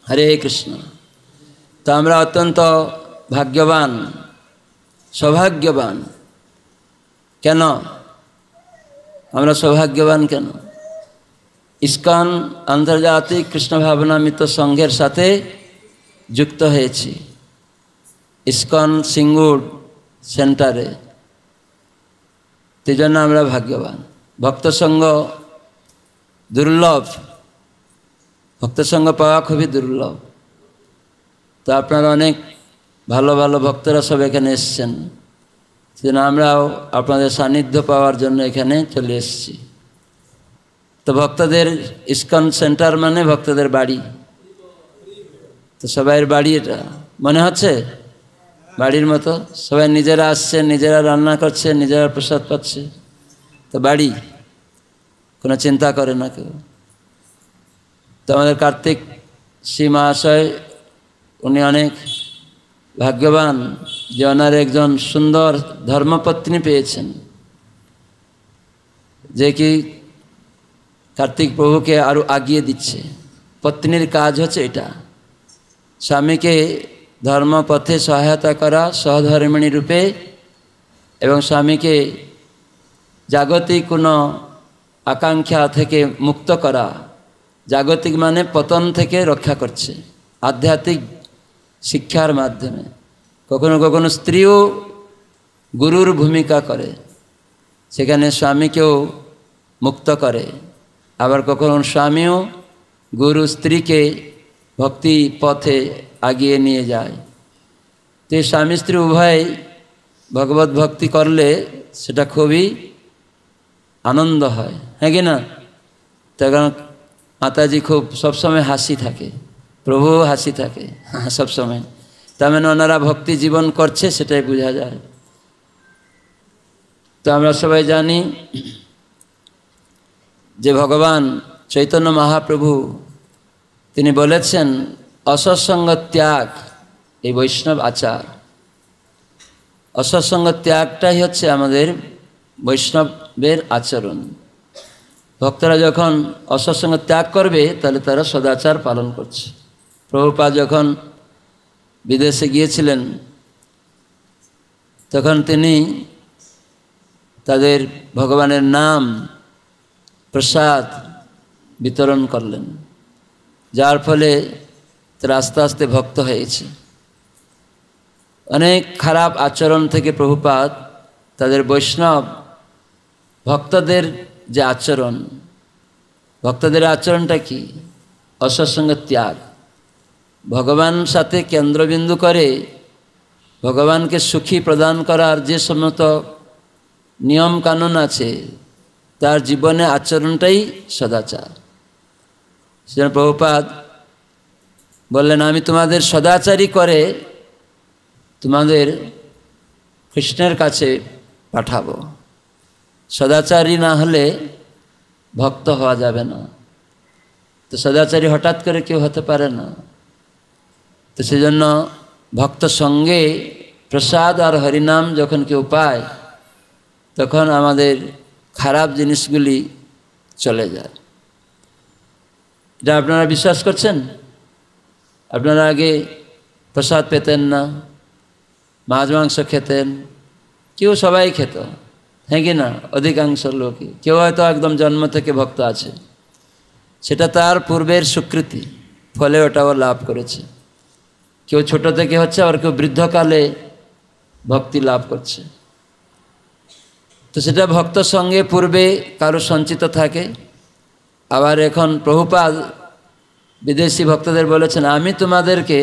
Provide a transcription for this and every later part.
হরে কৃষ্ণ। তো আমরা অত্যন্ত ভাগ্যবান, সৌভাগ্যবান। কেন আমরা সৌভাগ্যবান? কেন? ইস্কন আন্তর্জাতিক কৃষ্ণ ভাবনামৃত সংঘের সাথে যুক্ত হয়েছি, ইস্কন সিঙ্গুর সেন্টারে। সেই জন্য আমরা ভাগ্যবান। ভক্তসঙ্গ দুর্লভ, ভক্তসঙ্গ পাওয়া খুবই দুর্লভ। তো আপনারা অনেক ভালো ভালো ভক্তরা সব এখানে এসছেন, সেজন্য আমরাও আপনাদের সান্নিধ্য পাওয়ার জন্য এখানে চলে এসেছি। তো ভক্তদের ইস্কন সেন্টার মানে ভক্তদের বাড়ি। তো সবাইয়ের বাড়ি এটা মনে হচ্ছে বাড়ির মতো। সবাই নিজেরা আসছে, নিজেরা রান্না করছে, নিজেরা প্রসাদ পাচ্ছে। তো বাড়ি, কোনো চিন্তা করে না কেউ। তো আমাদের কার্তিক শ্রী মহাশয়, উনি অনেক ভাগ্যবান যে ওনার একজন সুন্দর ধর্মপত্নী পেয়েছেন, যে কি কার্তিক প্রভুকে আরও আগিয়ে দিচ্ছে। পত্নীর কাজ হচ্ছে এটা, স্বামীকে ধর্মপথে সহায়তা করা সহধর্মিণী রূপে, এবং স্বামীকে জাগতিক কোনো আকাঙ্ক্ষা থেকে মুক্ত করা। জাগতিক মানে পতন থেকে রক্ষা করছে আধ্যাত্মিক শিক্ষার মাধ্যমে। কখনো কখনো স্ত্রীও গুরুর ভূমিকা করে, সেখানে স্বামীকেও মুক্ত করে। আবার কখনো স্বামীও গুরু স্ত্রীকে ভক্তি পথে আগিয়ে নিয়ে যায়। তো স্বামী স্ত্রী উভয় ভগবত ভক্তি করলে সেটা খুবই আনন্দ হয়, হ্যাঁ কি না? তখন মাতাজি খুব সবসময় হাসি থাকে, প্রভুও হাসি থাকে সবসময়। তার মানে ওনারা ভক্তি জীবন করছে, সেটাই বোঝা যায়। তো আমরা সবাই জানি যে ভগবান চৈতন্য মহাপ্রভু তিনি বলেছেন অসৎসঙ্গ ত্যাগ এই বৈষ্ণব আচার। অসৎসঙ্গ ত্যাগটাই হচ্ছে আমাদের বৈষ্ণবের আচরণ। ভক্তরা যখন অসৎসঙ্গ ত্যাগ করবে তাহলে তারা সদাচার পালন করছে। প্রভুপাদ যখন বিদেশে গিয়েছিলেন তখন তিনি তাদের ভগবানের নাম প্রসাদ বিতরণ করলেন, যার ফলে তারা আস্তে আস্তে ভক্ত হয়েছে। অনেক খারাপ আচরণ থেকে প্রভুপাদ তাদের বৈষ্ণব ভক্তদের যে আচরণ, ভক্তদের আচরণটা কি? অসৎসঙ্গ ত্যাগ। ভগবান সাথে কেন্দ্রবিন্দু করে ভগবানকে সুখী প্রদান করার যে সমস্ত নিয়ম কানুন আছে, তার জীবনে আচরণটাই সদাচার। সেজন্য প্রভুপাদ বললেন, আমি তোমাদের সদাচারী করে তোমাদের কৃষ্ণের কাছে পাঠাবো। সদাচারী না হলে ভক্ত হওয়া যাবে না। তো সদাচারী হঠাৎ করে কেউ হতে পারে না। তো সেজন্য ভক্ত সঙ্গে প্রসাদ আর হরিনাম যখন কেউ পায় তখন আমাদের খারাপ জিনিসগুলি চলে যায়। এটা আপনারা বিশ্বাস করছেন? আপনারা আগে প্রসাদ পেতেন না, মাছ মাংস খেতেন, কেউ সবাই খেত, হ্যাঁ কি না? অধিকাংশ লোকই। কেউ হয়তো একদম জন্ম থেকে ভক্ত আছে, সেটা তার পূর্বের স্বীকৃতি, ফলে ওটাও লাভ করেছে। কেউ ছোট থেকে হচ্ছে, আবার কেউ বৃদ্ধকালে ভক্তি লাভ করছে। তো সেটা ভক্ত সঙ্গে পূর্বে কারো সঞ্চিত থাকে। আবার এখন প্রভুপাদ বিদেশি ভক্তদের বলেছেন, আমি তোমাদেরকে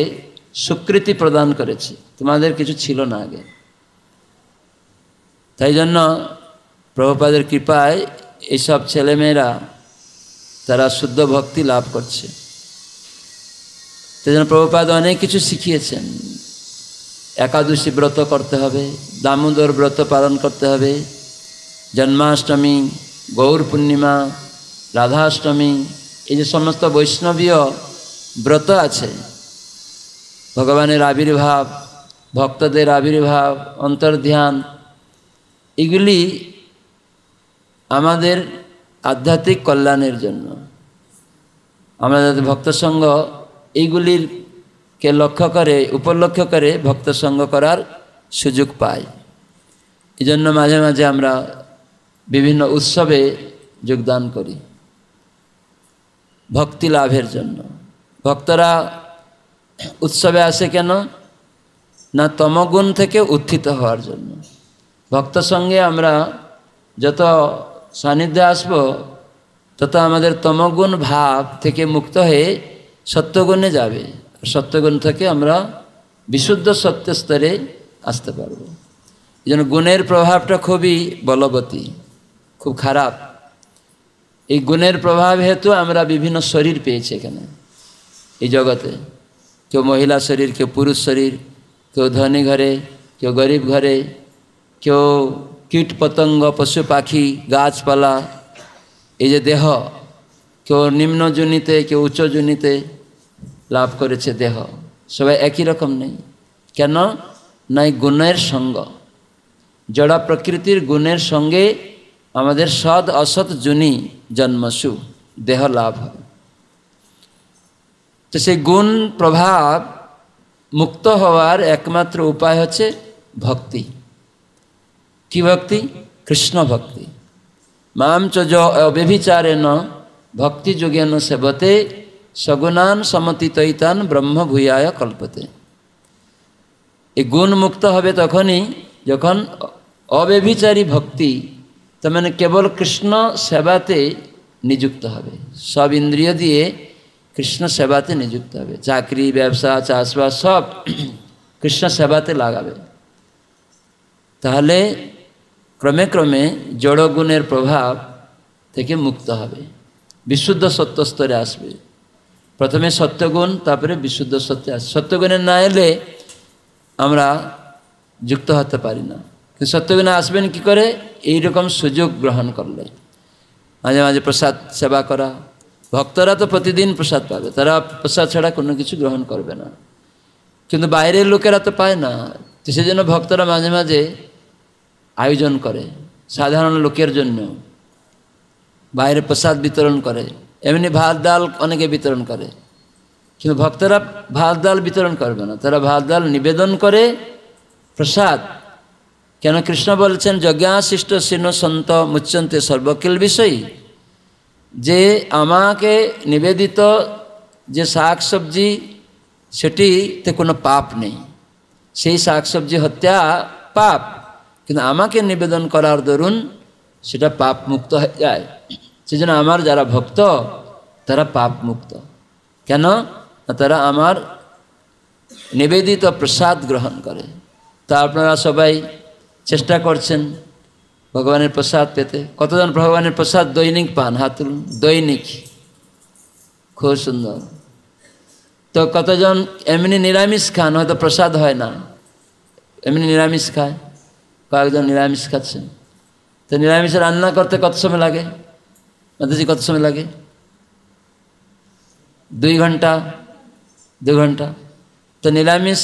স্বীকৃতি প্রদান করেছি, তোমাদের কিছু ছিল না আগে। তাই জন্য প্রভুপাদের কৃপায় এইসব ছেলেমেয়েরা তারা শুদ্ধ ভক্তি লাভ করছে। সেই জন্য প্রভুপাদ অনেক কিছু শিখিয়েছেন। একাদশী ব্রত করতে হবে, দামোদর ব্রত পালন করতে হবে, জন্মাষ্টমী, গৌর পূর্ণিমা, রাধাষ্টমী, এই যে সমস্ত বৈষ্ণবীয় ব্রত আছে, ভগবানের আবির্ভাব, ভক্তদের আবির্ভাব, অন্তর্ধ্যান, এগুলি আমাদের আধ্যাত্মিক কল্যাণের জন্য। আমরা যাতে ভক্তসঙ্গ এইগুলিকে লক্ষ্য করে উপলক্ষ করে ভক্ত সঙ্গ করার সুযোগ পায়। এই জন্য মাঝে মাঝে আমরা বিভিন্ন উৎসবে যোগদান করি ভক্তি লাভের জন্য। ভক্তরা উৎসবে আসে কেন? না তমগুণ থেকে উত্থিত হওয়ার জন্য। ভক্ত সঙ্গে আমরা যত সান্নিধ্যে আসব তত আমাদের তমগুণ ভাব থেকে মুক্ত হয়ে সত্যগুণে যাবে। সত্যগুণ থেকে আমরা বিশুদ্ধ সত্য স্তরে আসতে পারব। এই জন্য গুণের প্রভাবটা খুবই বলবতী, খুব খারাপ। এই গুণের প্রভাব হেতু আমরা বিভিন্ন শরীর পেয়েছি এখানে এই জগতে। কেউ মহিলা শরীর, কেউ পুরুষ শরীর, কেউ ধনী ঘরে, কেউ গরিব ঘরে, কেউ কীট পতঙ্গ, পশু পাখি, গাছপালা, এই যে দেহ, কেউ নিম্ন যোনিতে, কেউ উচ্চ যোনিতে লাভ করেছে দেহ। সবাই একই রকম নেই। কেন? নাই গুণের সঙ্গ। জড়া প্রকৃতির গুণের সঙ্গে আমাদের সৎ অসৎ যোনি জন্মসু দেহ লাভ হয়। তো সেই গুণ প্রভাব মুক্ত হওয়ার একমাত্র উপায় হচ্ছে ভক্তি। কি ভক্তি? কৃষ্ণ ভক্তি। মাম চ অব্যভিচারেণ ভক্তি যোগেন সেবতে সগুণান সমতিতৈতান ব্রহ্ম ভূয়ায় কল্পতে। এই গুণ মুক্ত হবে তখনই যখন অব্যভিচারী ভক্তি, তার মানে কেবল কৃষ্ণ সেবাতে নিযুক্ত হবে। সব ইন্দ্রিয় দিয়ে কৃষ্ণ সেবাতে নিযুক্ত হবে। চাকরি, ব্যবসা, চাষবাস সব কৃষ্ণ সেবাতে লাগাবে। তাহলে ক্রমে ক্রমে জড়গুণের প্রভাব থেকে মুক্ত হবে, বিশুদ্ধ সত্য স্তরে আসবে। প্রথমে সত্যগুণ, তারপরে বিশুদ্ধ সত্যে আসবে। সত্যগুণে না এলে আমরা যুক্ত হতে পারি না। কিন্তু সত্যগুণে আসবেন কি করে? এইরকম সুযোগ গ্রহণ করলে। মাঝে মাঝে প্রসাদ সেবা করা। ভক্তরা তো প্রতিদিন প্রসাদ পাবে, তারা প্রসাদ ছাড়া কোনো কিছু গ্রহণ করবে না। কিন্তু বাইরের লোকেরা তো পায় না, তো সেজন্য ভক্তরা মাঝে মাঝে আয়োজন করে সাধারণ লোকের জন্য, বাইরে প্রসাদ বিতরণ করে। এমনি ভাত ডাল অনেকে বিতরণ করে, কিন্তু ভক্তরা ভাত ডাল বিতরণ করবে না, তারা ভাত ডাল নিবেদন করে প্রসাদ। কেন? কৃষ্ণ বলছেন যজ্ঞাশিষ্ট শীর্ণ সন্ত মুচ্যন্তে সর্বকিল বিষয়ী। যে আমাকে নিবেদিত যে শাক সবজি, সেটিতে কোনো পাপ নেই। সেই শাক সবজি হত্যা পাপ, কিন্তু আমাকে নিবেদন করার দরুন সেটা পাপ মুক্ত হয়ে যায়। সেজন্য আমার যারা ভক্ত তারা পাপ মুক্ত। কেন? তারা আমার নিবেদিত প্রসাদ গ্রহণ করে। তা আপনারা সবাই চেষ্টা করছেন ভগবানের প্রসাদ পেতে। কতজন ভগবানের প্রসাদ দৈনিক পান? হাত তুলুন। দৈনিক? খুব সুন্দর। তো কতজন এমনি নিরামিষ খান? হয়তো প্রসাদ হয় না, এমনি নিরামিষ খায়। কয়েকজন নিরামিষ খাচ্ছেন। তো নিরামিষ রান্না করতে কত সময় লাগে? মাতাজি কত সময় লাগে? 2 ঘন্টা, 2 ঘন্টা। তো নিরামিষ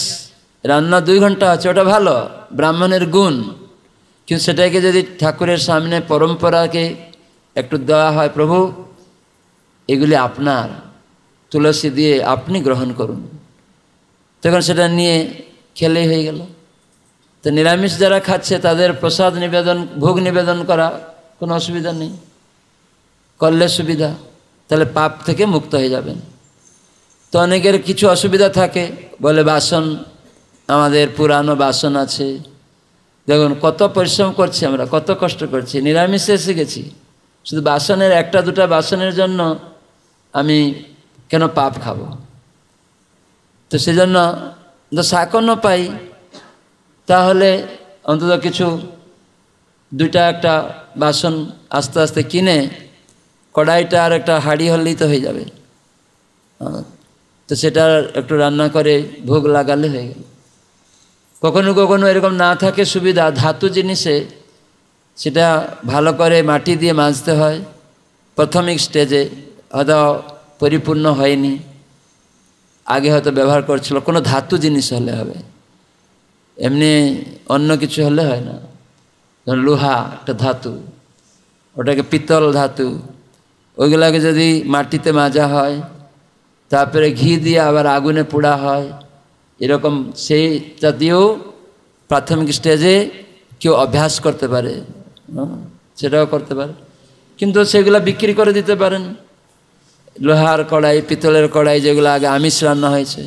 রান্না 2 ঘন্টা আছে, ওটা ভালো, ব্রাহ্মণের গুণ। কিন্তু সেটাকে যদি ঠাকুরের সামনে পরম্পরাকে একটু দেওয়া হয়, প্রভু এগুলি আপনার, তুলসী দিয়ে আপনি গ্রহণ করুন, তখন সেটা নিয়ে খেলেই হয়ে গেল। তো নিরামিষ যারা খাচ্ছে তাদের প্রসাদ নিবেদন, ভোগ নিবেদন করা কোনো অসুবিধা নেই, করলে সুবিধা। তাহলে পাপ থেকে মুক্ত হয়ে যাবেন। তো অনেকের কিছু অসুবিধা থাকে, বলে বাসন, আমাদের পুরানো বাসন আছে। দেখুন কত পরিশ্রম করছি আমরা, কত কষ্ট করছি, নিরামিষে এসে গেছি। শুধু বাসনের 1-2টা বাসনের জন্য আমি কেন পাপ খাবো? তো সেজন্য শাকনও পাই, তাহলে অন্তত কিছু 2-1টা বাসন আস্তে আস্তে কিনে কড়াইটা আর একটা হাঁড়ি হলেই তো হয়ে যাবে। তো সেটা একটু রান্না করে ভোগ লাগালে হয়ে গেল। কখনো কখনো এরকম না থাকে সুবিধা, ধাতু জিনিসে সেটা ভালো করে মাটি দিয়ে মাজতে হয়। প্রাথমিক স্টেজে হয়তো পরিপূর্ণ হয়নি, আগে হয়তো ব্যবহার করছিল, কোনো ধাতু জিনিস হলে হবে, এমনি অন্য কিছু হলে হয় না। লোহা একটা ধাতু, ওটাকে পিতল ধাতু, ওইগুলাকে যদি মাটিতে মাজা হয় তারপরে ঘি দিয়ে আবার আগুনে পোড়া হয়, এরকম সেই জাতীয় প্রাথমিক স্টেজে কেউ অভ্যাস করতে পারে, সেটাও করতে পারে। কিন্তু সেগুলো বিক্রি করে দিতে পারেন। লোহার কড়াই, পিতলের কড়াই যেগুলো আগে আমিষ রান্না হয়েছে,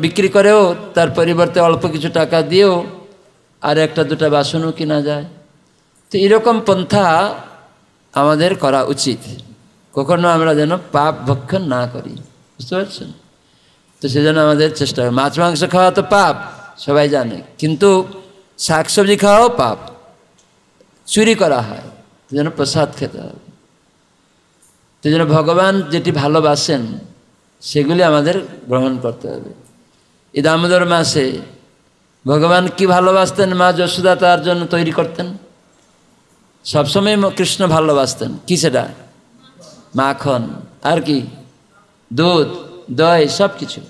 বিক্রি করেও তার পরিবর্তে অল্প কিছু টাকা দিয়েও আর একটা দুটা বাসনও কিনা যায়। তো এরকম পন্থা আমাদের করা উচিত, কখনো আমরা যেন পাপ ভক্ষণ না করি, বুঝতে পারছেন? তো সেজন্য আমাদের চেষ্টা হয়। মাছ মাংস খাওয়া তো পাপ সবাই জানে, কিন্তু শাকসবজি খাওয়াও পাপ, চুরি করা হয়, যেন প্রসাদ খেতে হবে। তো যেন ভগবান যেটি ভালোবাসেন সেগুলি আমাদের গ্রহণ করতে হবে। এই দামোদর মাসে ভগবান কি ভালোবাসতেন, মা যশোদা তার জন্য তৈরি করতেন। সবসময় কৃষ্ণ ভালোবাসতেন কি, সেটা মাখন, আর কি দুধ, দই, সব কিছু,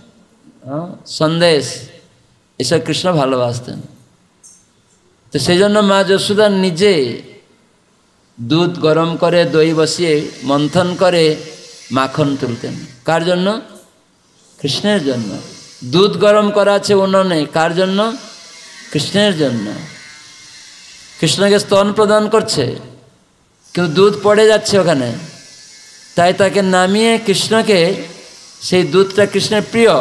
সন্দেশ, এসব কৃষ্ণ ভালোবাসতেন। তো সেই জন্য মা যশোদা নিজে দুধ গরম করে দই বসিয়ে মন্থন করে মাখন তুলতেন। কার জন্য? কৃষ্ণের জন্য। দুধ গরম করা আছে উনুনে, কার জন্য? কৃষ্ণের জন্য। কৃষ্ণকে স্তন প্রদান করছে, কিন্তু দুধ পড়ে যাচ্ছে ওখানে, তাই তাকে নামিয়ে কৃষ্ণকে, সেই দুধটা কৃষ্ণের প্রিয়,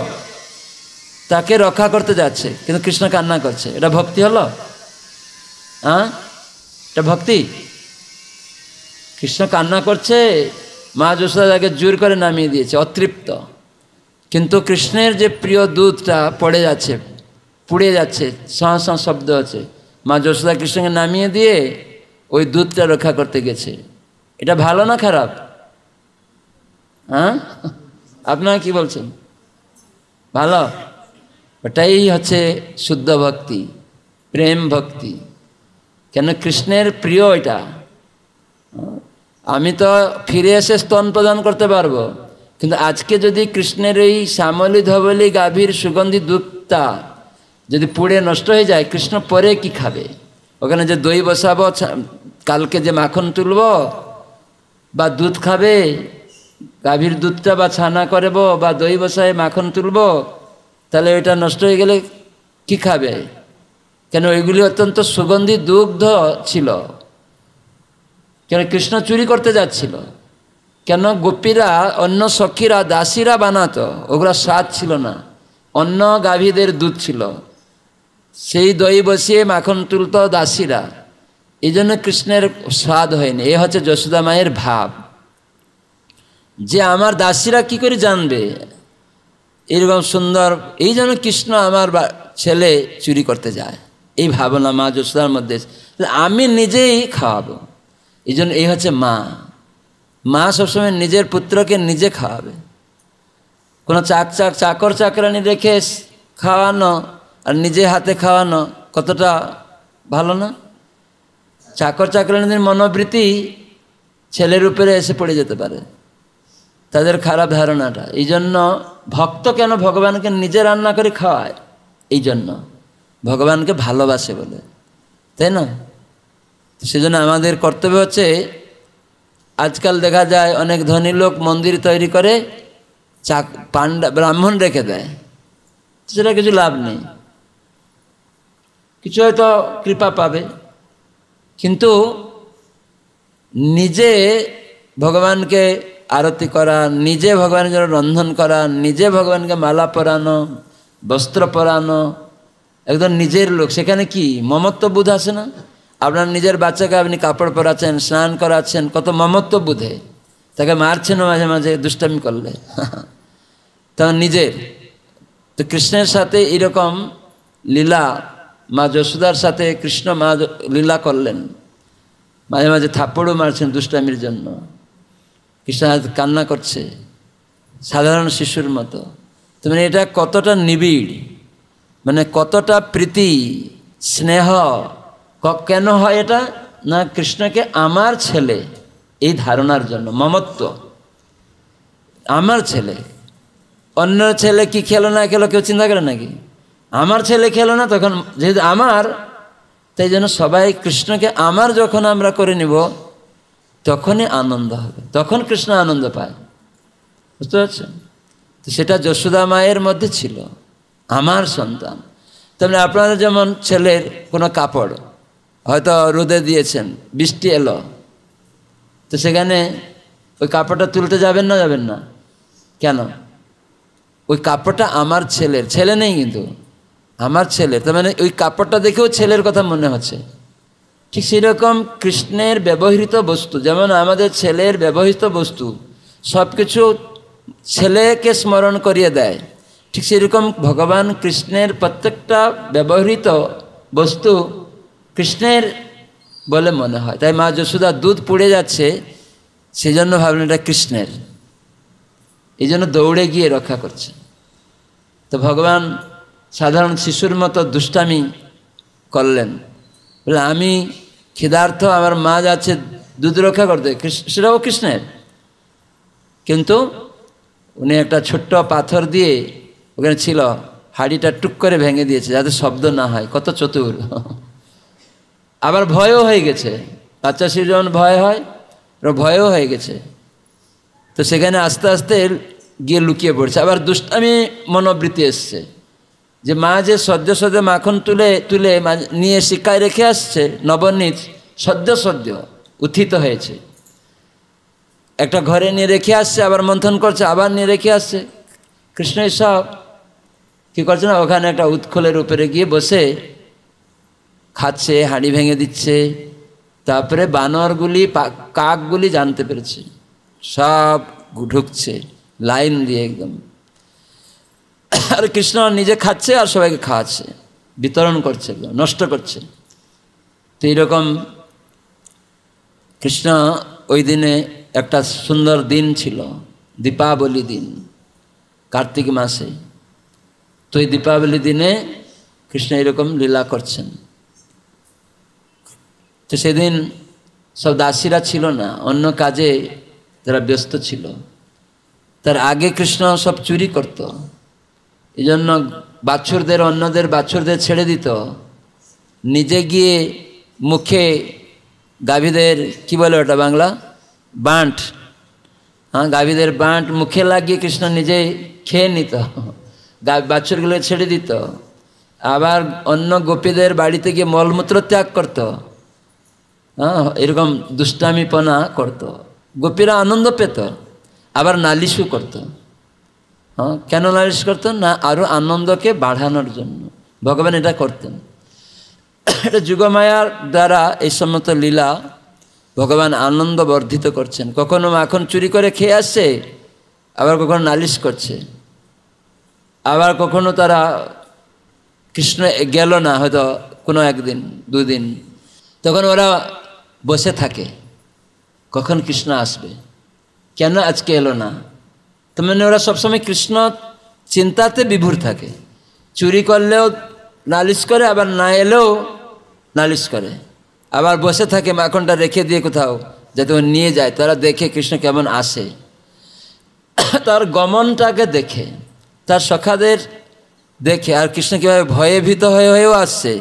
তাকে রক্ষা করতে যাচ্ছে, কিন্তু কৃষ্ণ কান্না করছে। এটা ভক্তি হলো? এটা ভক্তি? কৃষ্ণ কান্না করছে, মা যশোদা তাকে জোর করে নামিয়ে দিয়েছে, অতৃপ্ত, কিন্তু কৃষ্ণের যে প্রিয় দুধটা পড়ে যাচ্ছে, পুড়ে যাচ্ছে, সাঁ সাঁ শব্দ আছে, মা যশোদা কৃষ্ণকে নামিয়ে দিয়ে ওই দুধটা রক্ষা করতে গেছে। এটা ভালো না খারাপ? আপনারা কি বলছেন? ভালো। ওটাই হচ্ছে শুদ্ধ ভক্তি, প্রেম ভক্তি। কেন? কৃষ্ণের প্রিয় এটা। আমি তো ফিরে এসে স্তন প্রদান করতে পারবো, কিন্তু আজকে যদি কৃষ্ণের এই শ্যামলী ধবলী গাভীর সুগন্ধি দুধটা যদি পুড়ে নষ্ট হয়ে যায়, কৃষ্ণ পরে কি খাবে? ওখানে যে দই বসাবো, কালকে যে মাখন তুলবো বা দুধ খাবে, গাভীর দুধটা বা ছানা করবো বা দই বসায় মাখন তুলবো, তাহলে ওইটা নষ্ট হয়ে গেলে কি খাবে? কেন? ওইগুলি অত্যন্ত সুগন্ধি দুগ্ধ ছিল। কেন? কৃষ্ণ চুরি করতে যাচ্ছিল। কেন? গোপীরা, অন্য সখীরা, দাসীরা বানাতো, ওগুলা স্বাদ ছিল না, অন্য গাভীদের দুধ ছিল, সেই দই বসিয়ে মাখন তুলতো দাসীরা, এই জন্য কৃষ্ণের স্বাদ হয়নি। এ হচ্ছে যশোদা মায়ের ভাব, যে আমার দাসীরা কি করে জানবে এরকম সুন্দর, এই জন্য কৃষ্ণ আমার ছেলে চুরি করতে যায়, এই ভাবনা মা যশোদার মধ্যে, আমি নিজেই খাওয়াবো। এই জন্য এই হচ্ছে মা। মা সবসময় নিজের পুত্রকে নিজে খাওয়াবে। কোনো চাকর চাকরানি রেখে খাওয়ানো আর নিজে হাতে খাওয়ানো কতটা ভালো না? চাকর চাকরানিদের মনোবৃত্তি ছেলের উপরে এসে পড়ে যেতে পারে, তাদের খারাপ ধারণাটা। এই জন্য ভক্ত কেন ভগবানকে নিজে রান্না করে খাওয়ায়? এই জন্য ভগবানকে ভালোবাসে বলে, তাই না? সেজন্য আমাদের কর্তব্য হচ্ছে, আজকাল দেখা যায় অনেক ধনী লোক মন্দির তৈরি করে পান্ডা ব্রাহ্মণ রেখে দেয়, সেটা কিছু লাভ নেই। কিছু হয়তো কৃপা পাবে, কিন্তু নিজে ভগবানকে আরতি করা, নিজে ভগবানের জন্য রন্ধন করা, নিজে ভগবানকে মালা পরানো, বস্ত্র পরানো, একদম নিজের লোক, সেখানে কি মমত্ব বোধ আসে না? আপনার নিজের বাচ্চাকে আপনি কাপড় পরাচ্ছেন, স্নান করাচ্ছেন, কত মমত্ব বোধে, তাকে মারছেন মাঝে মাঝে দুষ্টামি করলে, তখন নিজের। তো কৃষ্ণের সাথে এরকম লীলা, মা যশোদার সাথে কৃষ্ণ মা লীলা করলেন, মাঝে মাঝে থাপ্পড়ও মারছেন দুষ্টামির জন্য, কৃষ্ণ কান্না করছে সাধারণ শিশুর মতো। তো মানে এটা কতটা নিবিড়, মানে কতটা প্রীতি স্নেহ। কেন হয় এটা? না, কৃষ্ণকে আমার ছেলে এই ধারণার জন্য, মমত্ব, আমার ছেলে। অন্য ছেলে কি খেলো না খেলো কেউ চিন্তা করে নাকি? আমার ছেলে খেলো না, তখন যেহেতু আমার, তাই জন্য সবাই কৃষ্ণকে আমার যখন আমরা করে নিব, তখনই আনন্দ হবে, তখন কৃষ্ণ আনন্দ পায়, বুঝতে পারছেন? তো সেটা যশোদা মায়ের মধ্যে ছিল, আমার সন্তান। তেমনি আপনারা যেমন ছেলের কোনো কাপড় হয়তো রোদে দিয়েছেন, বৃষ্টি এলো, তো সেখানে ওই কাপড়টা তুলতে যাবেন না? যাবেন না কেন? ওই কাপড়টা আমার ছেলের, ছেলে নেই কিন্তু আমার ছেলের, তার মানে ওই কাপড়টা দেখেও ছেলের কথা মনে হচ্ছে। ঠিক সেরকম কৃষ্ণের ব্যবহৃত বস্তু, যেমন আমাদের ছেলের ব্যবহৃত বস্তু সব কিছু ছেলেকে স্মরণ করিয়ে দেয়, ঠিক সেরকম ভগবান কৃষ্ণের প্রত্যেকটা ব্যবহৃত বস্তু কৃষ্ণের বলে মনে হয়। তাই মা যশোদা দুধ পুড়ে যাচ্ছে, সেই জন্য ভাবলেন এটা কৃষ্ণের, এই জন্য দৌড়ে গিয়ে রক্ষা করছে। তো ভগবান সাধারণ শিশুর মতো দুষ্টামি করলেন, বলে আমি ক্ষুধার্ত, আমার মা যাচ্ছে দুধ রক্ষা করতে, সেটাও কৃষ্ণের। কিন্তু উনি একটা ছোট্ট পাথর দিয়ে ওখানে ছিল, হাঁড়িটা টুক করে ভেঙে দিয়েছে যাতে শব্দ না হয়। কত চতুর! আবার ভয়ও হয়ে গেছে, বাচ্চা শিশু যেমন ভয় হয়, ভয়ও হয়ে গেছে। তো সেখানে আস্তে আস্তে গিয়ে লুকিয়ে পড়ছে। আবার দুষ্টামি মনোবৃত্তি এসছে, যে মা যে সদ্য সদ্য মাখন তুলে তুলে নিয়ে শিকায় রেখে আসছে, নবনীত সদ্য সদ্য উত্থিত হয়েছে, একটা ঘরে নিয়ে রেখে আসছে, আবার মন্থন করছে, আবার নিয়ে রেখে আসছে। কৃষ্ণ সব কী করছে না, ওখানে একটা উৎখলের উপরে গিয়ে বসে খাচ্ছে, হাঁড়ি ভেঙে দিচ্ছে। তারপরে বানরগুলি, কাকগুলি জানতে পেরেছে, সব ঢুকছে লাইন দিয়ে একদম। আর কৃষ্ণ নিজে খাচ্ছে আর সবাইকে খাওয়াচ্ছে, বিতরণ করছে, নষ্ট করছে। তো এইরকম কৃষ্ণ ওই দিনে একটা সুন্দর দিন ছিল, দীপাবলি দিন, কার্তিক মাসে। তো এই দীপাবলি দিনে কৃষ্ণ এরকম লীলা করছেন। তো সেদিন সব দাসীরা ছিল না, অন্য কাজে যারা ব্যস্ত ছিল। তার আগে কৃষ্ণ সব চুরি করত, এই জন্য বাছুরদের, অন্যদের বাছুরদের ছেড়ে দিত, নিজে গিয়ে মুখে গাভীদের, কি বলে ওটা বাংলা, বাঁট, হ্যাঁ গাভীদের বাঁট মুখে লাগিয়ে কৃষ্ণ নিজে খেয়ে নিত, বাছুরগুলো ছেড়ে দিত। আবার অন্য গোপীদের বাড়িতে গিয়ে মলমূত্র ত্যাগ করত, হ্যাঁ এরকম দুষ্টামিপনা করত। গোপীরা আনন্দ পেত, আবার নালিশও করত। হ্যাঁ কেন নালিশ করতো না? আরও আনন্দকে বাড়ানোর জন্য ভগবান এটা করতেন। এটা যুগমায়ার দ্বারা এই সমস্ত লীলা ভগবান আনন্দ বর্ধিত করছেন। কখনো মাখন চুরি করে খেয়ে আসছে, আবার কখনো নালিশ করছে, আবার কখনো তারা কৃষ্ণ গেল না হয়তো কোনো একদিন দুদিন, তখন ওরা বসে থাকে কখন কৃষ্ণ আসবে, কেন আজকে এলো না। তো মানে ওরা সবসময় কৃষ্ণ চিন্তাতে বিভোর থাকে, চুরি করলেও নালিশ করে, আবার না এলেও নালিশ করে, আবার বসে থাকে মাখনটা রেখে দিয়ে কোথাও যাতে ও নিয়ে যায়, তারা দেখে কৃষ্ণ কেমন আসে, তার গমনটাকে দেখে, তার সখাদের দেখে, আর কৃষ্ণ কীভাবে ভয়ে ভীত হয়েও আসছে,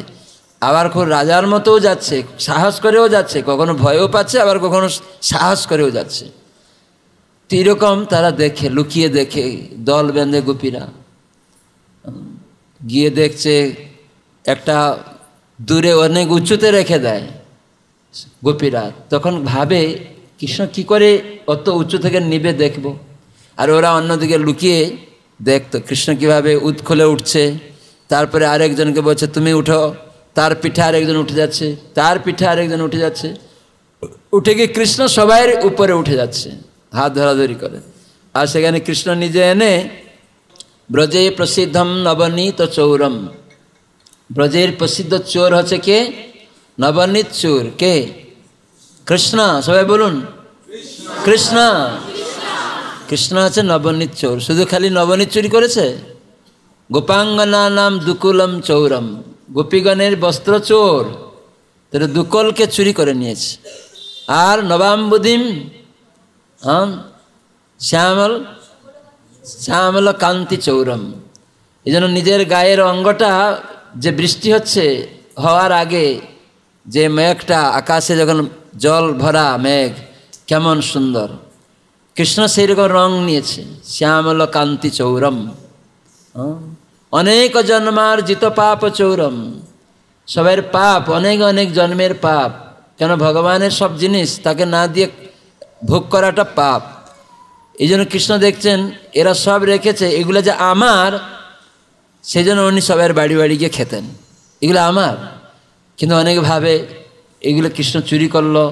আবার খুব রাজার মতোও যাচ্ছে, সাহস করেও যাচ্ছে, কখনো ভয়ও পাচ্ছে, আবার কখনো সাহস করেও যাচ্ছে। তো এরকম তারা দেখে, লুকিয়ে দেখে, দল বেঁধে গোপীরা গিয়ে দেখছে, একটা দূরে অনেক উঁচুতে রেখে দেয় গোপীরা। তখন ভাবে কৃষ্ণ কি করে অত উঁচু থেকে নিবে দেখব। আর ওরা অন্যদিকে লুকিয়ে দেখতো কৃষ্ণ কীভাবে উৎখলে উঠছে, তারপরে আরেকজনকে বলছে তুমি উঠো, তার পিঠে আরেকজন উঠে যাচ্ছে, তার পিঠে আরেকজন উঠে যাচ্ছে, উঠে গিয়ে কৃষ্ণ সবাই উপরে উঠে যাচ্ছে হাত ধরাধরি করে। আর সেখানে কৃষ্ণ নিজে এনে ব্রজে প্রসিদ্ধম নবনীত চৌরম, ব্রজের প্রসিদ্ধ চোর হচ্ছে কে? নবনীত চোর। কে? কৃষ্ণ। সবাই বলুন কৃষ্ণ। কৃষ্ণ হচ্ছে নবনীত চোর। শুধু খালি নবনীত চুরি করেছে? গোপাঙ্গনা নাম দুকুলম চৌরম, গোপীগণের বস্ত্র চোর, তাহলে দুকলকে চুরি করে নিয়েছে। আর নবাম্বুদিম শ্যামল শ্যামল কান্তি চৌরম, এই জন্য নিজের গায়ের অঙ্গটা যে বৃষ্টি হচ্ছে হওয়ার আগে যে মেঘটা, আকাশে যখন জল ভরা মেঘ কেমন সুন্দর, কৃষ্ণ সেই রকম রং নিয়েছে, শ্যামল কান্তি চৌরম, অনেক জন্মার্জিত পাপ চৌরম, সবের পাপ, অনেক অনেক জন্মের পাপ। কেন ভগবানের সব জিনিস তাকে না দিয়ে ভোগ করাটা পাপ। এই জন্য কৃষ্ণ দেখছেন এরা সব রেখেছে, এগুলো যে আমার, সেই জন্য উনি সবের বাড়ি বাড়ি গিয়ে খেতেন, এগুলো আমার। কিন্তু অনেক ভাবে এগুলো কৃষ্ণ চুরি করলো,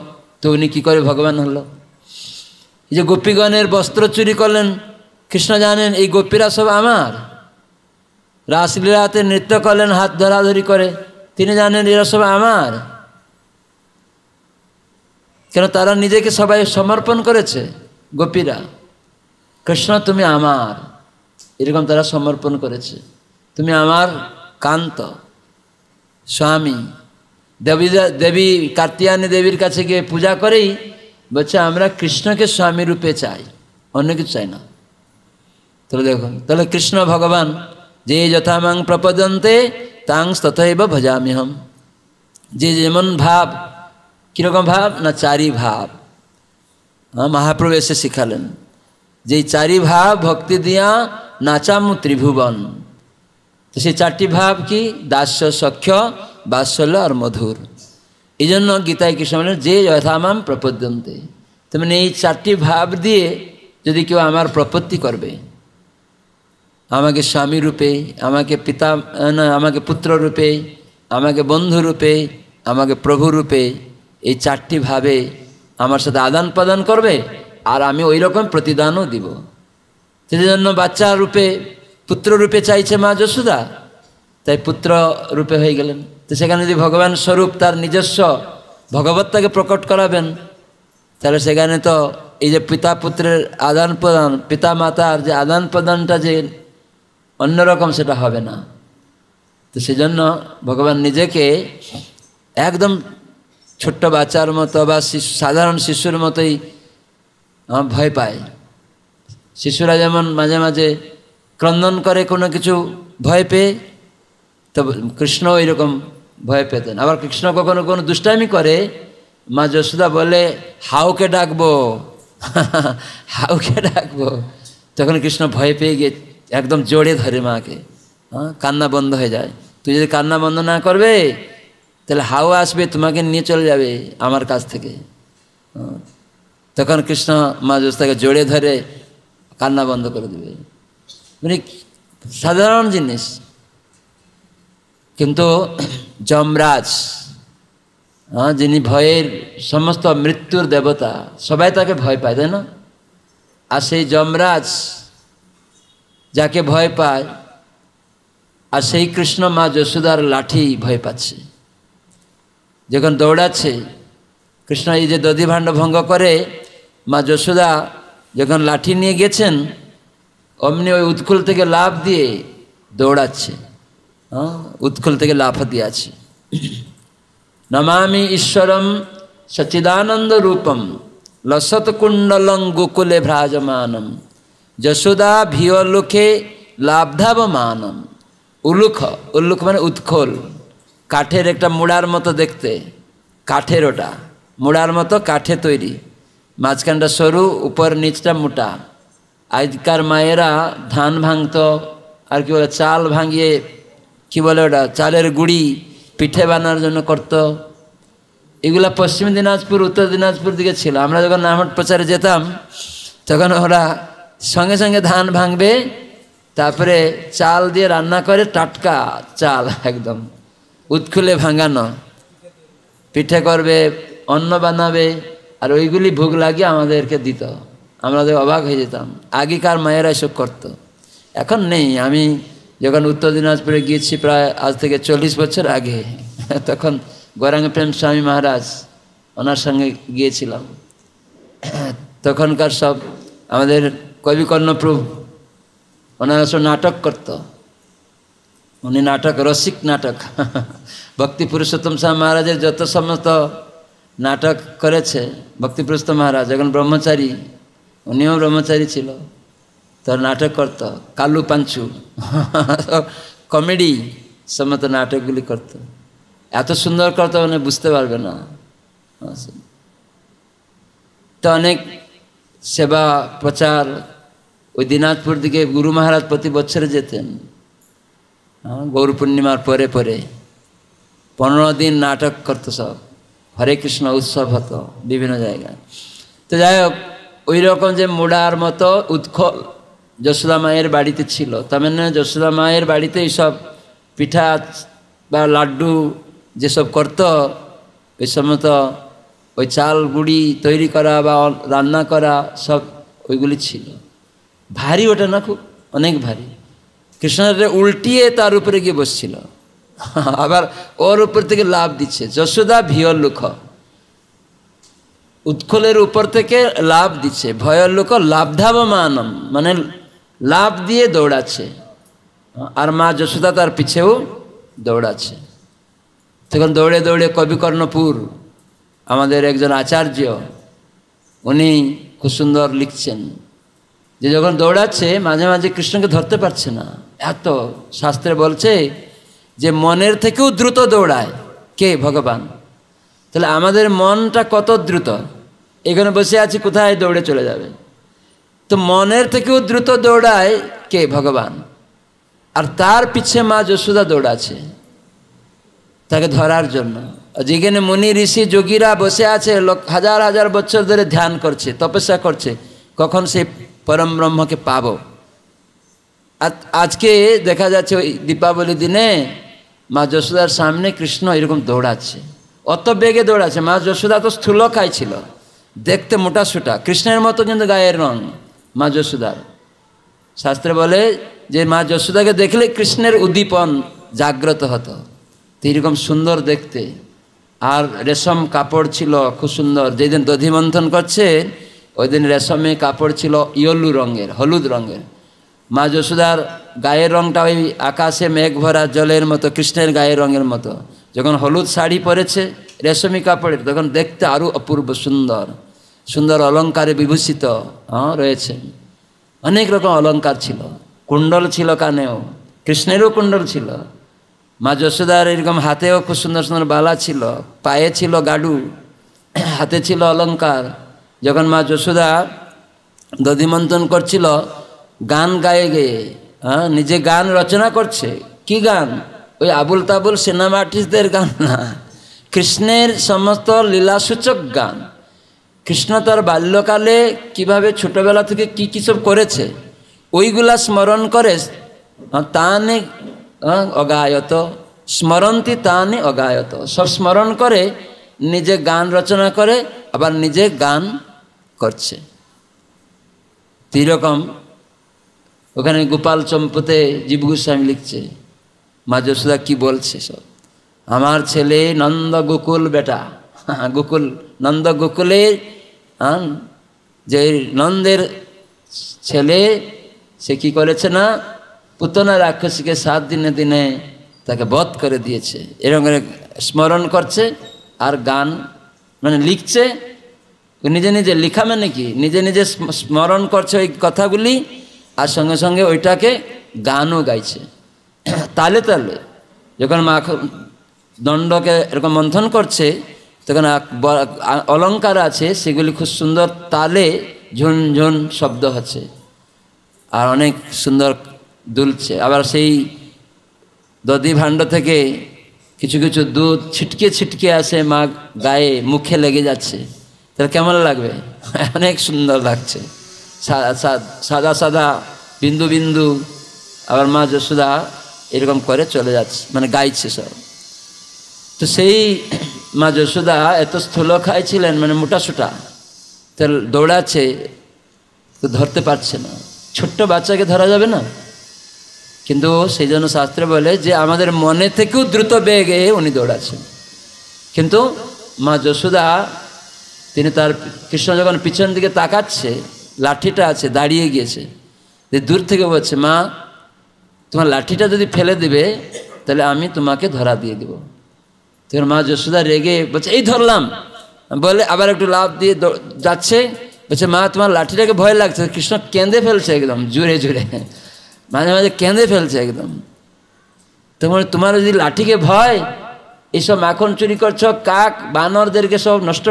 তো উনি কী করে ভগবান হলো। এই যে গোপীগণের বস্ত্র চুরি করলেন, কৃষ্ণ জানেন এই গোপীরা সব আমার। রাসলীলাতে নৃত্য করলেন হাত ধরাধরি করে, তিনি জানেন এরা সব আমার। কেন তারা নিজেকে সবাই সমর্পণ করেছে, গোপীরা। কৃষ্ণ তুমি আমার, এরকম তারা সমর্পণ করেছে। তুমি আমার কান্ত স্বামী। দেবী কার্তিয়ায়নী দেবীর কাছে গিয়ে পূজা করেই বলছে আমরা কৃষ্ণকে স্বামী রূপে চাই, অন্য কিছু চাই না। তাহলে দেখুন, তাহলে কৃষ্ণ ভগবান যে যথামাং প্রপদন্তে তাং তথৈব ভজাম্যহম। যে যেমন ভাব, কীরকম ভাব না চারি ভাব। মহাপ্রভু এসে শিখালেন যে চারি ভাব ভক্তি দিয়া নাচামু ত্রিভুবন। তো সেই চারটি ভাব কি? দাস্য, সখ্য, বাৎসল্য আর মধুর। এই জন্য গীতায় কৃষ্ণ বলেন যে যথামাম প্রপদ্যন্তে। তার মানে এই চারটি ভাব দিয়ে যদি কেউ আমার প্রপত্তি করবে, আমাকে স্বামী রূপে, আমাকে পিতা, আমাকে পুত্র রূপে, আমাকে বন্ধু রূপে, আমাকে প্রভু রূপে, এই চারটি ভাবে আমার সাথে আদান প্রদান করবে, আর আমি ওই রকম প্রতিদানও দিব। সেই জন্য বাচ্চা রূপে, পুত্র রূপে চাইছে মা যশোদা, তাই পুত্র রূপে হয়ে গেলেন। তো সেখানে যদি ভগবান স্বরূপ তার নিজস্ব ভগবত্তাকে প্রকট করাবেন, তাহলে সেখানে তো এই যে পিতা পুত্রের আদান প্রদান, পিতা মাতার যে আদান প্রদানটা যে অন্যরকম, সেটা হবে না। তো সেজন্য ভগবান নিজেকে একদম ছোট্ট বাচ্চার মতো বা সাধারণ শিশুর মতোই ভয় পায়। শিশুরা যেমন মাঝে মাঝে ক্রন্দন করে কোনো কিছু ভয় পেয়ে, তো কৃষ্ণ ওইরকম ভয় পেতেন। আবার কৃষ্ণ কখনো কোনো দুষ্টামি করে, মা যশোদা বলে হাউকে ডাকবো, হাউকে ডাকবো, তখন কৃষ্ণ ভয় পেয়ে গিয়ে একদম জোরে ধরে মাকে, কান্না বন্ধ হয়ে যায়। তুই যদি কান্না বন্ধ না করবে তাহলে হাউ আসবে, তোমাকে নিয়ে চলে যাবে আমার কাছ থেকে। তখন কৃষ্ণ মা যশোদাকে জোরে ধরে কান্না বন্ধ করে দেবে। মানে সাধারণ জিনিস। কিন্তু যমরাজ, যিনি ভয়ের সমস্ত মৃত্যুর দেবতা, সবাই তাকে ভয় পায়, তাই না? আর সেই যমরাজ যাকে ভয় পায়, আর সেই কৃষ্ণ মা যশোদার লাঠি ভয় পাচ্ছে। যখন দৌড়াচ্ছে কৃষ্ণ, এই যে দধিভাণ্ড ভঙ্গ করে মা যশোদা যখন লাঠি নিয়ে গেছেন, অমনি ওই উৎকুল থেকে লাফ দিয়ে দৌড়াচ্ছে। উৎকুল থেকে লাফ দিয়ে আছে। নমামি ঈশ্বরম সচিদানন্দ রূপম লসত কুণ্ডলং গোকুলে ভ্রাজমানম যশোদা ভিয়লুখে লাভধাবমানম। উলুখ, উল্লুখ মানে উৎকল, কাঠের একটা মুড়ার মতো দেখতে, কাঠের, ওটা মুড়ার মতো কাঠে তৈরি, মাঝখানটা সরু, উপর নিচটা মোটা। আজকার মায়েরা ধান ভাঙতো, আর কি বলে চাল ভাঙিয়ে, কি বলে ওটা, চালের গুঁড়ি পিঠে বানানোর জন্য করতো। এগুলা পশ্চিম দিনাজপুর, উত্তর দিনাজপুর দিকে ছিল। আমরা যখন নামহট প্রচারে যেতাম তখন ওরা সঙ্গে সঙ্গে ধান ভাঙবে, তারপরে চাল দিয়ে রান্না করে, টাটকা চাল একদম উৎকুলে ভাঙানো, পিঠে করবে, অন্ন বানাবে, আর ওইগুলি ভোগ লাগিয়ে আমাদেরকে দিত। আমাদের অবাক হয়ে যেতাম। আগেকার মায়েরা এসব করতো, এখন নেই। আমি যখন উত্তর দিনাজপুরে গিয়েছি প্রায় আজ থেকে 40 বছর আগে, তখন গৌরাঙ্গ প্রেম স্বামী মহারাজ, ওনার সঙ্গে গিয়েছিলাম। তখনকার সব আমাদের কবি কর্ণপ্রভু, ওনারা সব নাটক করত। উনি নাটক, রসিক নাটক, ভক্তি পুরুষোত্তম স্বামী মহারাজের যত সমস্ত নাটক করেছে ভক্তি পুরুষোত্তম মহারাজ, যখন ব্রহ্মচারী, উনিও ব্রহ্মচারী ছিল, তো নাটক করতো। কালু পাঞ্চু, কমেডি সমস্ত নাটকগুলি করতো। এত সুন্দর করতো মানে বুঝতে পারবে না। তো অনেক সেবা প্রচার, ওই দিনাজপুর দিকে গুরু মহারাজ প্রতি বছরে যেতেন গৌর পূর্ণিমার পরে পরে। 15 দিন নাটক করতো, সব হরে কৃষ্ণ উৎসব হতো বিভিন্ন জায়গায়। তো যাই হোক, ওই রকম যে মোড়ার মতো উৎকল যশোদা মায়ের বাড়িতে ছিল। তার মানে যশোদা মায়ের বাড়িতে এইসব পিঠা বা লাড্ডু যেসব করতো, ওই সময় তো ওই চাল গুঁড়ি তৈরি করা বা রান্না করা সব ওইগুলি ছিল। ভারী ওটা না, খুব অনেক ভারী। কৃষ্ণকে উল্টিয়ে তার উপরে গিয়ে বসছিল, আবার ওর উপর থেকে লাভ দিচ্ছে। যশোদা ভিয়র লুখ, উৎকলের উপর থেকে লাভ দিচ্ছে। ভয়র লুখ লাভধাবমানম, মানে লাভ দিয়ে দৌড়াচ্ছে, আর মা যশোদা তার পিছেও দৌড়াচ্ছে। তখন দৌড়ে দৌড়ে কবিকর্ণপুর আমাদের একজন আচার্য, উনি খুব সুন্দর লিখছেন যে যখন দৌড়াচ্ছে মাঝে মাঝে কৃষ্ণকে ধরতে পারছে না। এত শাস্ত্রে বলছে যে মনের থেকেও দ্রুত দৌড়ায় কে? ভগবান। তাহলে আমাদের মনটা কত দ্রুত, এখানে বসে আছি, কোথায় দৌড়ে চলে যাবে। তো মনের থেকেও দ্রুত দৌড়ায় কে? ভগবান। আর তার পিছে মা যশোদা দৌড়াচ্ছে তাকে ধরার জন্য। যেখানে মুনি ঋষি যোগীরা বসে আছে, হাজার হাজার বছর ধরে ধ্যান করছে, তপস্যা করছে, কখন সে পরম ব্রহ্মকে পাবো। আজকে দেখা যাচ্ছে ওই দীপাবলি দিনে মা যশোদার সামনে কৃষ্ণ এরকম দৌড়াচ্ছে, অত বেগে দৌড়াচ্ছে। মা যশোদা তো স্থূলকায় ছিল, দেখতে মোটা সোটা, কৃষ্ণের মতো কিন্তু গায়ের রং মা যশোদার। শাস্ত্রে বলে যে মা যশোদাকে দেখলে কৃষ্ণের উদ্দীপন জাগ্রত হতো, এইরকম সুন্দর দেখতে। আর রেশম কাপড় ছিল খুব সুন্দর। যেদিন দধি মন্থন করছে ওই দিন রেশমে কাপড় ছিল ইয়েলো রঙের, হলুদ রঙের। মা যশোদার গায়ের রঙটা ওই আকাশে মেঘ ভরা জলের মতো, কৃষ্ণের গায়ের রঙের মতো। যখন হলুদ শাড়ি পরেছে রেশমি কাপড়ের, তখন দেখতে আরও অপূর্ব সুন্দর। সুন্দর অলঙ্কারে বিভূষিত রয়েছে, অনেক রকম অলঙ্কার ছিল। কুণ্ডল ছিল কানেও, কৃষ্ণেরও কুণ্ডল ছিল। মা যশোদার এরকম হাতেও খুব সুন্দর সুন্দর বালা ছিল, পায়ে ছিল গাডু, হাতে ছিল অলঙ্কার। যখন মা যশোদা দধিমন্থন করছিল, গান গায়ে গেয়ে, নিজে গান রচনা করছে। কি গান? ওই আবুল তাবুল সিনেমা আর্টিস্টদের গান না, কৃষ্ণের সমস্ত লীলাসূচক গান। কৃষ্ণ তার বাল্যকালে কিভাবে ছোটবেলা থেকে কি কী সব করেছে ওইগুলা স্মরণ করে। তানে অগায়ত স্মরন্তি, তানে অগায়ত, সব স্মরণ করে নিজে গান রচনা করে, আবার নিজে গান করছে। এইরকম ওখানে গোপাল চম্পতে জীব গোস্বামী লিখছে মা যশোদা কি বলছে সব। আমার ছেলে নন্দ গোকুল বেটা, গোকুল নন্দ গোকুলে যে নন্দের ছেলে, সে কি করেছে না, পুতনা রাক্ষসীকে 7 দিনে দিনে তাকে বধ করে দিয়েছে। এরকম স্মরণ করছে আর গান মানে লিখছে। নিজে নিজে লিখা মানে কি, নিজে নিজে স্মরণ করছে ওই কথাগুলি, আর সঙ্গে সঙ্গে ওইটাকে গানও গাইছে তালে তালে। যখন মা দণ্ডকে এরকম মন্থন করছে, তখন অলঙ্কার আছে, সেগুলি খুব সুন্দর তালে ঝুনঝুন শব্দ হচ্ছে, আর অনেক সুন্দর দুলছে। আবার সেই দধি ভাণ্ড থেকে কিছু কিছু দুধ ছিটকে ছিটকে আসে মা গায়ে, মুখে লেগে যাচ্ছে। তাহলে কেমন লাগবে? অনেক সুন্দর লাগছে, সাদা সাদা বিন্দু বিন্দু। আবার মা যশোদা এরকম করে চলে যাচ্ছে, মানে গাইছে সব। তো সেই মা যশোদা এত স্থূলকায় ছিলেন, মানে মোটা সোটা, তো দৌড়াচ্ছে, তো ধরতে পারছে না। ছোট্ট বাচ্চাকে ধরা যাবে না, কিন্তু সেই জন্য শাস্ত্রে বলে যে আমাদের মনে থেকেও দ্রুত বেগে উনি দৌড়াচ্ছেন। কিন্তু মা যশোদা তিনি তার কৃষ্ণ যখন পিছন দিকে তাকাচ্ছে, লাঠিটা আছে, দাঁড়িয়ে গিয়েছে, দূর থেকে বলছে মা তোমার লাঠিটা যদি ফেলে দেবে তাহলে আমি তোমাকে ধরা দিয়ে দেব। তখন মা যশোদা রেগে বলছে এই ধরলাম, বলে আবার একটু লাফ দিয়ে যাচ্ছে, বলছে মা তোমার লাঠিটাকে ভয় লাগছে। কৃষ্ণ কেঁদে ফেলছে একদম জোরে জোরে, মাঝে মাঝে কেঁদে ফেলছে একদম। তোমার যদি লাঠিকে ভয়, এইসব মাখন চুরি করছো, কাক বানরদেরকে সব নষ্ট,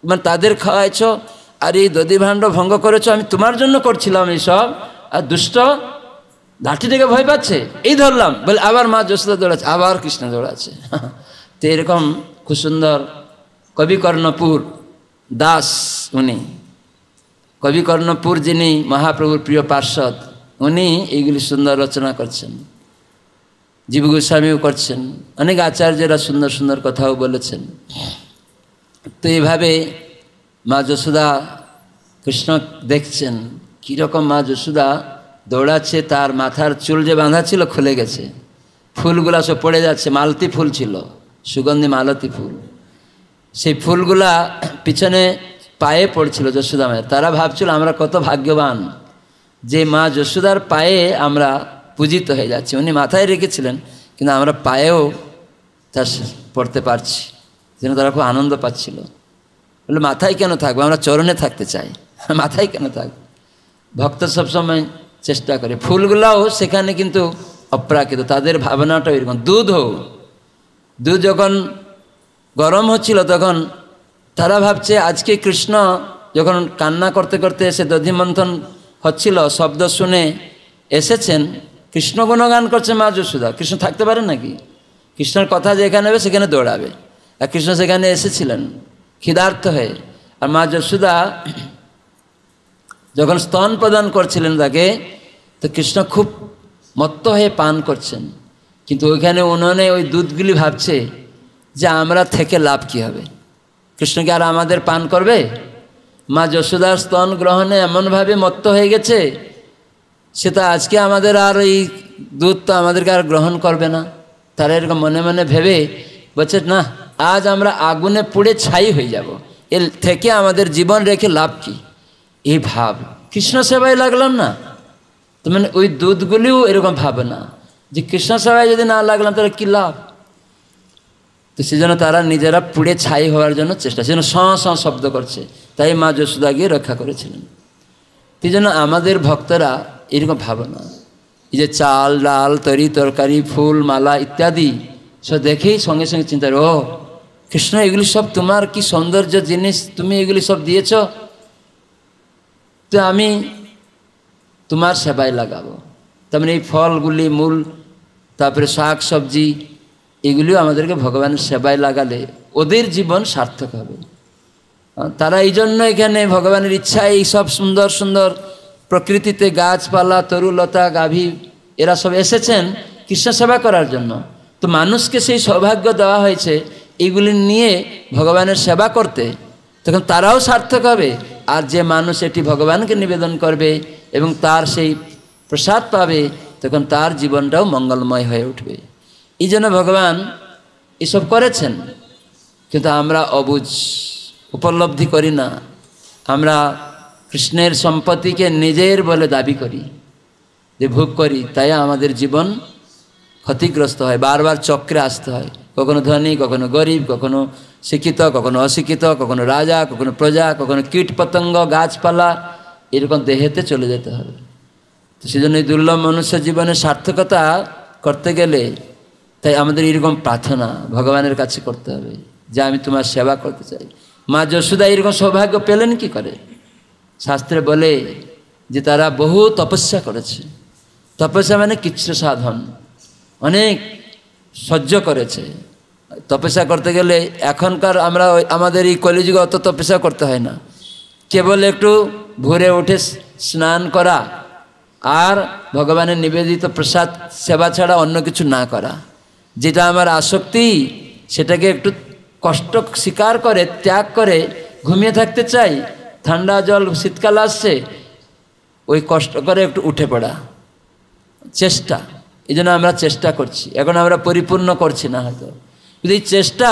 মানে তাদের খাওয়াইছ, আর এই দধিভাণ্ড ভঙ্গ করেছ, আমি তোমার জন্য করছিলাম এইসব, আর দুষ্ট লাঠি থেকে ভয় পাচ্ছে, এই ধরলাম বলে আবার মা যশোদা দৌড়াচ্ছে, আবার কৃষ্ণ দৌড়াচ্ছে। তো এরকম খুব সুন্দর কবি কর্ণপুর দাস, উনি কবি কর্ণপুর যিনি মহাপ্রভুর প্রিয় পার্ষদ, উনি এইগুলি সুন্দর রচনা করছেন। জীব গোস্বামীও করছেন, অনেক আচার্যরা সুন্দর সুন্দর কথাও বলেছেন। তো এইভাবে মা যশোদা কৃষ্ণ দেখছেন কীরকম মা যশোদা দৌড়াচ্ছে, তার মাথার চুল যে বাঁধা ছিল খুলে গেছে, ফুলগুলা সব পড়ে যাচ্ছে, মালতী ফুল ছিল, সুগন্ধি মালতী ফুল, সেই ফুলগুলা পিছনে পায়ে পড়ছিল যশোদা মায়ের। তারা ভাবছিল আমরা কত ভাগ্যবান যে মা যশোদার পায়ে আমরা পূজিত হয়ে যাচ্ছি। উনি মাথায় রেখেছিলেন, কিন্তু আমরা পায়েও তা পড়তে পারছি, যেন তারা খুব আনন্দ পাচ্ছিল। বলে মাথায় কেন থাকবো, আমরা চরণে থাকতে চাই, মাথায় কেন থাকবো। ভক্ত সবসময় চেষ্টা করে, ফুলগুলাও সেখানে কিন্তু অপ্রাকৃত, তাদের ভাবনাটাও এরকম। দুধ যখন গরম হচ্ছিল তখন তারা ভাবছে আজকে কৃষ্ণ যখন কান্না করতে করতে এসে দধি মন্থন হচ্ছিল, শব্দ শুনে এসেছেন, কৃষ্ণ গুণগান করছে মা যশোদা। কৃষ্ণ থাকতে পারেন নাকি? কৃষ্ণের কথা যেখানে হবে সেখানে দৌড়াবে, আর কৃষ্ণ সেখানে এসেছিলেন ক্ষুধার্ত হয়ে। আর মা যশোদা যখন স্তন প্রদান করছিলেন তাকে, তো কৃষ্ণ খুব মত্ত হয়ে পান করছেন, কিন্তু ওইখানে উনুনে ওই দুধগুলি ভাবছে যে আমরা থেকে লাভ কী হবে, কৃষ্ণকে আর আমাদের পান করবে? মা যশোদার স্তন গ্রহণে এমনভাবে মত্ত হয়ে গেছে, সেটা আজকে আমাদের আর এই দুধ তো আমাদেরকে আর গ্রহণ করবে না। তারা এরকম মনে মনে ভেবে বলছে না, আজ আমরা আগুনে পুড়ে ছাই হয়ে যাব, এর থেকে আমাদের জীবন রেখে লাভ কি? এই ভাব কৃষ্ণ সেবায় লাগলাম না, তো মানে ওই দুধগুলিও এরকম ভাবে না যে কৃষ্ণ সেবায় যদি না লাগলাম তাহলে কী লাভ। তো সেজন্য তারা নিজেরা পুড়ে ছাই হওয়ার জন্য চেষ্টা, সেজন্য শব্দ করছে, তাই মা যশোদা গিয়ে রক্ষা করেছিলেন। সেই জন্য আমাদের ভক্তরা এরকম ভাবনা, এই যে চাল ডাল তরি তরকারি ফুল মালা ইত্যাদি সব দেখেই সঙ্গে সঙ্গে চিন্তা, ও কৃষ্ণ এগুলি সব তোমার কি সৌন্দর্য জিনিস, তুমি এগুলি সব দিয়েছ, তো আমি তোমার সেবায় লাগাবো। তার মানে এই ফলগুলি মূল, তারপরে শাক সবজি, এগুলিও আমাদেরকে ভগবানের সেবায় লাগালে ওদের জীবন সার্থক হবে। তারা এই জন্য এখানে ভগবানের ইচ্ছায় এই সব সুন্দর সুন্দর প্রকৃতিতে গাছপালা তরুলতা গাভী এরা সব এসেছেন কৃষ্ণ সেবা করার জন্য। তো মানুষকে সেই সৌভাগ্য দেওয়া হয়েছে এইগুলি নিয়ে ভগবানের সেবা করতে, তখন তারাও সার্থক হবে। আর যে মানুষ এটি ভগবানকে নিবেদন করবে এবং তার সেই প্রসাদ পাবে, তখন তার জীবনটাও মঙ্গলময় হয়ে উঠবে। এই জন্য ভগবান এসব করেছেন, কিন্তু আমরা অবুঝ, উপলব্ধি করি না। আমরা কৃষ্ণের সম্পত্তিকে নিজের বলে দাবি করি, যে ভোগ করি, তাই আমাদের জীবন ক্ষতিগ্রস্ত হয়, বারবার চক্রে আসতে হয়, কখনো ধনী কখনো গরিব, কখনো শিক্ষিত কখনো অশিক্ষিত, কখনো রাজা কখনো প্রজা, কখনো কীট পতঙ্গ গাছপালা, এরকম দেহেতে চলে যেতে হবে। তো সেজন্য এই দুর্লভ মনুষ্য জীবনের সার্থকতা করতে গেলে তাই আমাদের এরকম প্রার্থনা ভগবানের কাছে করতে হবে যে আমি তোমার সেবা করতে চাই। মা যশোদা এরকম সৌভাগ্য পেলেন কি করে? শাস্ত্রে বলে যে তারা বহু তপস্যা করেছে। তপস্যা মানে কৃচ্ছ সাধন, অনেক সহ্য করেছে। তপস্যা করতে গেলে এখনকার আমরা আমাদের এই কলিযুগে অত তপস্যা করতে হয় না, কেবল একটু ভোরে উঠে স্নান করা আর ভগবানের নিবেদিত প্রসাদ সেবা ছাড়া অন্য কিছু না করা। যেটা আমার আসক্তি সেটাকে একটু কষ্ট স্বীকার করে ত্যাগ করে ঘুমিয়ে থাকতে চাই, ঠান্ডা জল শীতকাল আসছে, ওই কষ্ট করে একটু উঠে পড়া চেষ্টা। এই জন্য আমরা চেষ্টা করছি, এখন আমরা পরিপূর্ণ করছি না হয়তো, যদি চেষ্টা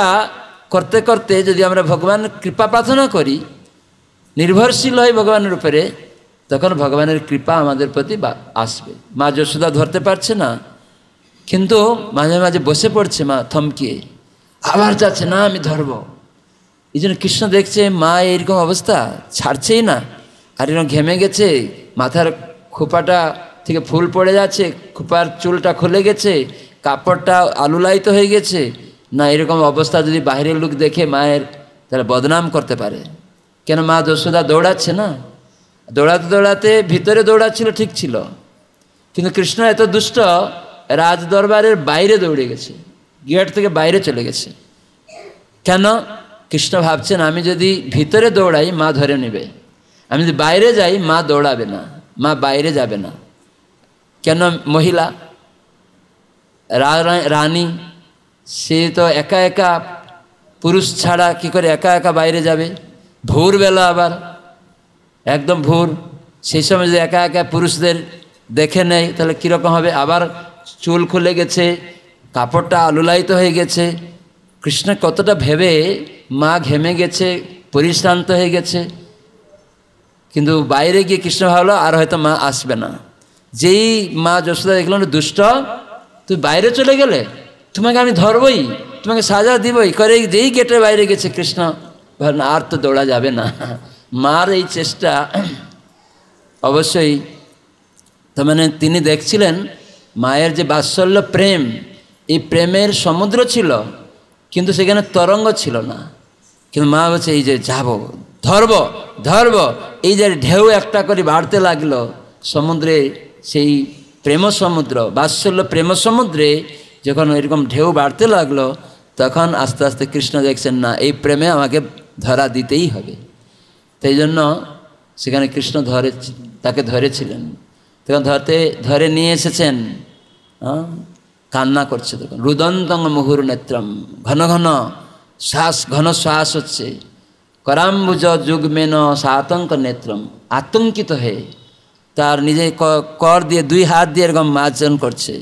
করতে করতে যদি আমরা ভগবানের কৃপা প্রার্থনা করি, নির্ভরশীল হই ভগবানের উপরে, তখন ভগবানের কৃপা আমাদের প্রতি আসবে। মা যশোদা ধরতে পারছে না, কিন্তু মাঝে মাঝে বসে পড়ছে মা থমকিয়ে, আবার যাচ্ছে না আমি ধরবো। এই জন্য কৃষ্ণ দেখছে মা এইরকম অবস্থা, ছাড়ছেই না, আর এরকম ঘেমে গেছে, মাথার খোপাটা থেকে ফুল পড়ে যাচ্ছে, খোপার চুলটা খুলে গেছে, কাপড়টা আলুলায়িত হয়ে গেছে। না এরকম অবস্থা যদি বাইরের লোক দেখে মায়ের, তাহলে বদনাম করতে পারে। কেন মা যশোদা দৌড়াচ্ছে না, দৌড়াতে দৌড়াতে ভিতরে দৌড়াচ্ছিল ঠিক ছিল, কিন্তু কৃষ্ণ এত দুষ্ট রাজ দরবারের বাইরে দৌড়ে গেছে, গেট থেকে বাইরে চলে গেছে। কেন? কৃষ্ণ ভাবছেন আমি যদি ভিতরে দৌড়াই মা ধরে নেবে, আমি যদি বাইরে যাই মা দৌড়াবে না, মা বাইরে যাবে না। কেন? মহিলা রানী, সে তো একা একা, পুরুষ ছাড়া কি করে একা একা বাইরে যাবে? ভোরবেলা, আবার একদম ভোর, সেই সময় যদি একা একা পুরুষদের দেখে নেয় তাহলে কীরকম হবে? আবার চুল খুলে গেছে, কাপড়টা আলুলায়িত হয়ে গেছে। কৃষ্ণ কতটা ভেবে, মা ঘেমে গেছে, পরিশ্রান্ত হয়ে গেছে, কিন্তু বাইরে গিয়ে কৃষ্ণ ভাবলো আর হয়তো মা আসবে না। যেই মা যশোদা দেখলেন দুষ্ট, তুই বাইরে চলে গেলে, তোমাকে আমি ধরবই, তোমাকে সাজা দিবই করে যেই গেটের বাইরে গেছে কৃষ্ণ ভাবলেন আর তো দৌড়া যাবে না। মার এই চেষ্টা অবশ্যই, তার মানে তিনি দেখছিলেন মায়ের যে বাৎসল্য প্রেম, এই প্রেমের সমুদ্র ছিল কিন্তু সেখানে তরঙ্গ ছিল না। কিন্তু মা বলছে এই যে যাবো, ধরবো ধরবো, এই যে ঢেউ একটা করে বাড়তে লাগলো সমুদ্রে, সেই প্রেম সমুদ্র, বাৎসল্য প্রেম সমুদ্রে যখন এরকম ঢেউ বাড়তে লাগলো, তখন আস্তে আস্তে কৃষ্ণ দেখছেন না এই প্রেমে আমাকে ধরা দিতেই হবে। তাই জন্য সেখানে কৃষ্ণ তাকে ধরেছিলেন, তখন ধরে নিয়ে এসেছেন, কান্না করছে তখন, রুদন্তং মুহুর নেত্রম, ঘন ঘন শ্বাস হচ্ছে, করাম্বুজ যুগমেন সাতঙ্ক নেত্রম, আতঙ্কিত হয়ে তার নিজে কর দিয়ে দুই হাত দিয়ে এরকম মার্জন করছে,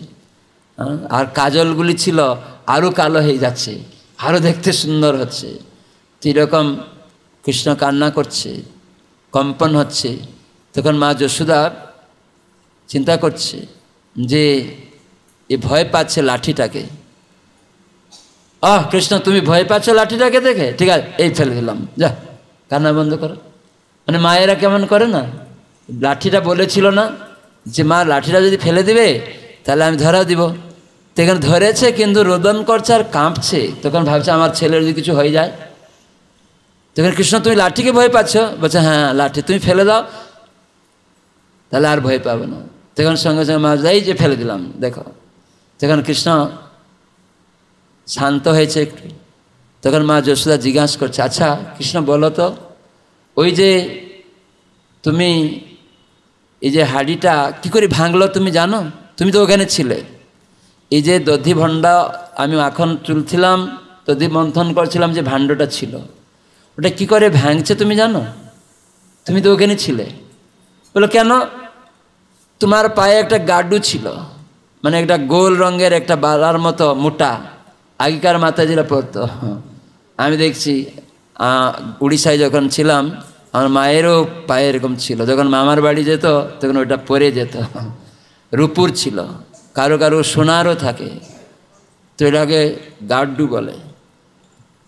আর কাজলগুলি ছিল আরও কালো হয়ে যাচ্ছে, আরও দেখতে সুন্দর হচ্ছে। তো এরকম কৃষ্ণ কান্না করছে, কম্পন হচ্ছে। তখন মা যশোদা চিন্তা করছে যে এ ভয় পাচ্ছে লাঠিটাকে। কৃষ্ণ তুমি ভয় পাচ্ছ লাঠিটাকে দেখে, ঠিক আছে এই ফেলে দিলাম, যা কান্না বন্ধ করো। মানে মায়েরা কেমন করে না, লাঠিটা বলেছিল না যে মা লাঠিটা যদি ফেলে দিবে তাহলে আমি ধরা দিব, তো এখানে ধরেছে কিন্তু রোদন করছে আর কাঁপছে, তখন ভাবছে আমার ছেলের যদি কিছু হয়ে যায়। তখন কৃষ্ণ তুমি লাঠিকে ভয় পাচ্ছ? বলছে হ্যাঁ লাঠি, তুমি ফেলে দাও তাহলে আর ভয় পাবে না। তখন সঙ্গে সঙ্গে মা যাই যে ফেলে দিলাম, দেখো। তখন কৃষ্ণ শান্ত হয়েছে একটু। তখন মা যশোদা জিজ্ঞাসা করছে, আচ্ছা কৃষ্ণ বলো তো, ওই যে তুমি এই যে হাঁড়িটা কী করে ভাঙলো তুমি জানো? তুমি তো ওখানে ছিলে। এই যে দধি ভণ্ডা আমি মাখন চুলছিলাম, দধি মন্থন করছিলাম, যে ভাণ্ডটা ছিল ওটা কি করে ভাঙছে তুমি জানো? তুমি তো ওখানে ছিলে। বলো কেন? তোমার পায়ে একটা গাড্ডু ছিল, মানে একটা গোল রঙের একটা বালার মতো মোটা, আগেকার মাতাজিরা পড়তো। আমি দেখছি উড়িষ্যায় যখন ছিলাম আমার মায়েরও পায়ে এরকম ছিল, যখন মামার বাড়ি যেত তখন ওটা পরে যেত, রূপুর ছিল, কারো কারো সোনারও থাকে, তো এটাকে গাড্ডু বলে।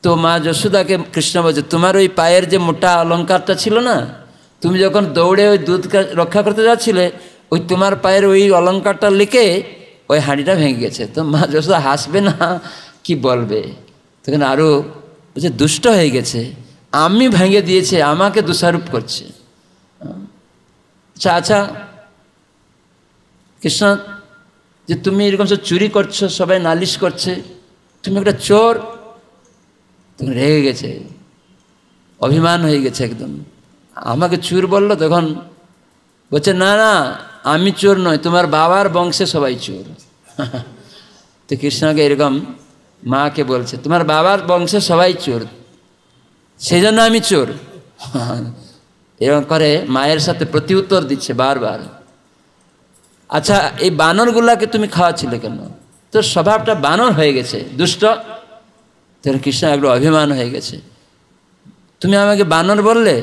তো মা যশোদাকে কৃষ্ণ বলছে তোমার ওই পায়ের যে মোটা অলঙ্কারটা ছিল না, তুমি যখন দৌড়ে ওই দুধ রক্ষা করতে যাচ্ছিলে, ওই তোমার পায়ের ওই অলঙ্কারটা লিখে ওই হাঁড়িটা ভেঙে গেছে। তো মা যশোদা হাসবে না কি বলবে, তখন আরও বলছে দুষ্ট হয়ে গেছে, আমি ভেঙে দিয়েছে, আমাকে দোষারোপ করছে। আচ্ছা আচ্ছা কৃষ্ণ, যে তুমি এরকম সব চুরি করছো, সবাই নালিশ করছে, তুমি একটা চোর। তখন রেগে গেছে, অভিমান হয়ে গেছে একদম, আমাকে চোর বললো। তখন বলছে না না আমি চোর নয়, তোমার বাবার বংশে সবাই চোর। তো কৃষ্ণকে এরকম মাকে বলছে তোমার বাবার বংশে সবাই চোর, সেই জন্য আমি চোর। এরকম করে মায়ের সাথে প্রতি উত্তর দিচ্ছে বারবার। আচ্ছা এই বানরগুলাকে তুমি খাওয়াচ্ছিলে কেন? তোর স্বভাবটা বানর হয়ে গেছে, দুষ্ট। তোর কৃষ্ণ একটু অভিমান হয়ে গেছে, তুমি আমাকে বানর বললে,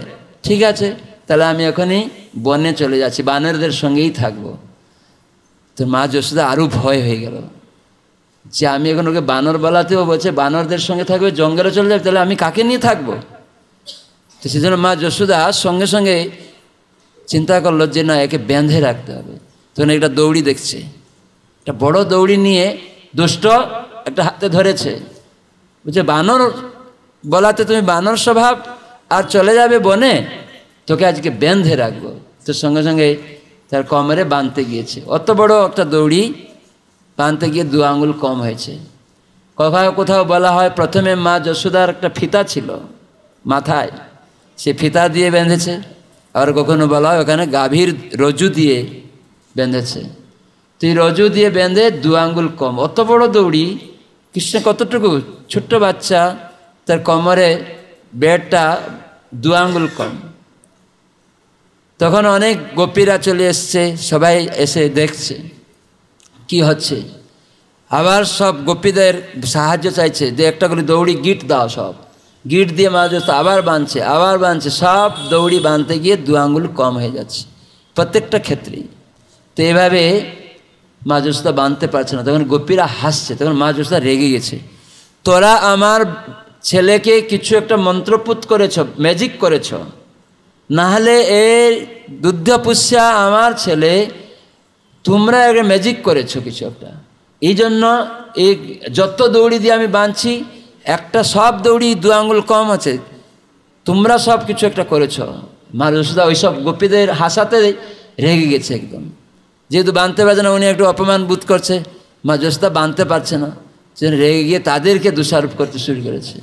ঠিক আছে তাহলে আমি এখনই বনে চলে যাচ্ছি, বানরদের সঙ্গেই থাকবো। তো মা যশোদা আরও ভয় হয়ে গেল যে আমি এখন ওকে বানর বলাতেও বলছে বানরদের সঙ্গে থাকবে, জঙ্গলে চলে যাবে, তাহলে আমি কাকে নিয়ে থাকবো? তো সেজন্য মা যশোদা সঙ্গে সঙ্গে চিন্তা করলো যে না একে বেঁধে রাখতে হবে। তখন একটা দৌড়ি দেখছে, একটা বড় দৌড়ি নিয়ে দুষ্ট একটা হাতে ধরেছে, বলছে বানর বলাতে তুমি বানর স্বভাব, আর চলে যাবে বনে, তোকে আজকে বেঁধে রাখবো। তো সঙ্গে সঙ্গে তার কোমরে বাঁধতে গিয়েছে, অত বড় একটা দড়ি বাঁধতে গিয়ে 2 আঙুল কম হয়েছে। কোথাও কোথাও বলা হয় প্রথমে মা যশোদার একটা ফিতা ছিল মাথায়, সে ফিতা দিয়ে বেঁধেছে। আর কখনো বলা হয় ওখানে গাভীর রজ্জু দিয়ে বেঁধেছে। তো এই রজ্জু দিয়ে বেঁধে 2 আঙ্গুল কম, অত বড় দৌড়ি। কৃষ্ণ কতটুকু ছোট্ট বাচ্চা, তার কোমরে বেড়টা 2 আঙ্গুল কম। তখন অনেক গোপীরা চলে এসছে, সবাই এসে দেখছে কি হচ্ছে। আবার সব গোপীদের সাহায্য চাইছে, যে একটা করে দৌড়ি গিট দাও, সব গিট দিয়ে মা যশোদা আবার বাঁধছে, সব দৌড়ি বাঁধতে গিয়ে 2 আঙ্গুল কম হয়ে যাচ্ছে প্রত্যেকটা ক্ষেত্রেই। তো এভাবে মা যশোদা বাঁধতে পারছে না। তখন গোপীরা হাসছে, তখন মা যশোদা রেগে গেছে, তোরা আমার ছেলেকে কিছু একটা মন্ত্রপুত করেছ, ম্যাজিক করেছ, নাহলে এই দুধ পুষ্যা আমার ছেলে, তোমরা একটা ম্যাজিক করেছো কিছু একটা। এই জন্য এই যত দৌড়ি দিয়ে আমি বাঁধছি, একটা সব দৌড়ি 2 আঙ্গুল কম আছে, তোমরা সব কিছু একটা করেছ। মা যশোদা ওইসব গোপীদের হাসাতে রেগে গেছে একদম, যেহেতু বাঁধতে পারছে না, উনি একটু অপমান বোধ করছে, মা যশোদা বাঁধতে পারছে না, সে রেগে গিয়ে তাদেরকে দোষারোপ করতে শুরু করেছে।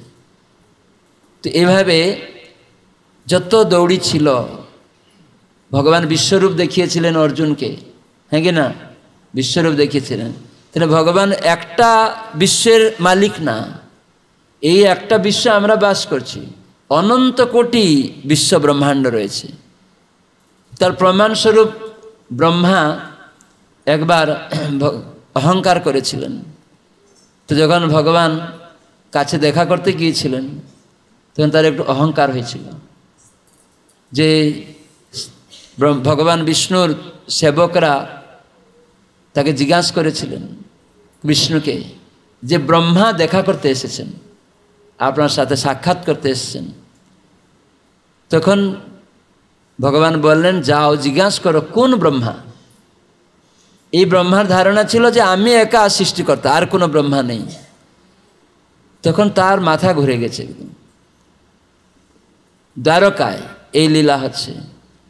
তো এভাবে যত দৌড়ি ছিল, ভগবান বিশ্বরূপ দেখিয়েছিলেন অর্জুনকে, হ্যাঁ কি না, বিশ্বরূপ দেখিয়েছিলেন। তাহলে ভগবান একটা বিশ্বের মালিক না, এই একটা বিশ্ব আমরা বাস করছি, অনন্ত কোটি বিশ্ব ব্রহ্মাণ্ড রয়েছে। তার প্রমাণস্বরূপ ব্রহ্মা একবার অহংকার করেছিলেন। তো যখন ভগবান কাছে দেখা করতে গিয়েছিলেন, তখন তার একটু অহংকার হয়েছিল, যে ভগবান বিষ্ণুর সেবকরা তাকে জিজ্ঞাসা করেছিলেন বিষ্ণুকে, যে ব্রহ্মা দেখা করতে এসেছেন, আপনার সাথে সাক্ষাৎ করতে এসেছেন। তখন ভগবান বললেন, যাও জিজ্ঞাসা করো কোন ব্রহ্মা। এই ব্রহ্মার ধারণা ছিল যে আমি একা সৃষ্টিকর্তা, আর কোনো ব্রহ্মা নেই। তখন তার মাথা ঘুরে গেছে একদম। দ্বারকায় এই লীলা হচ্ছে,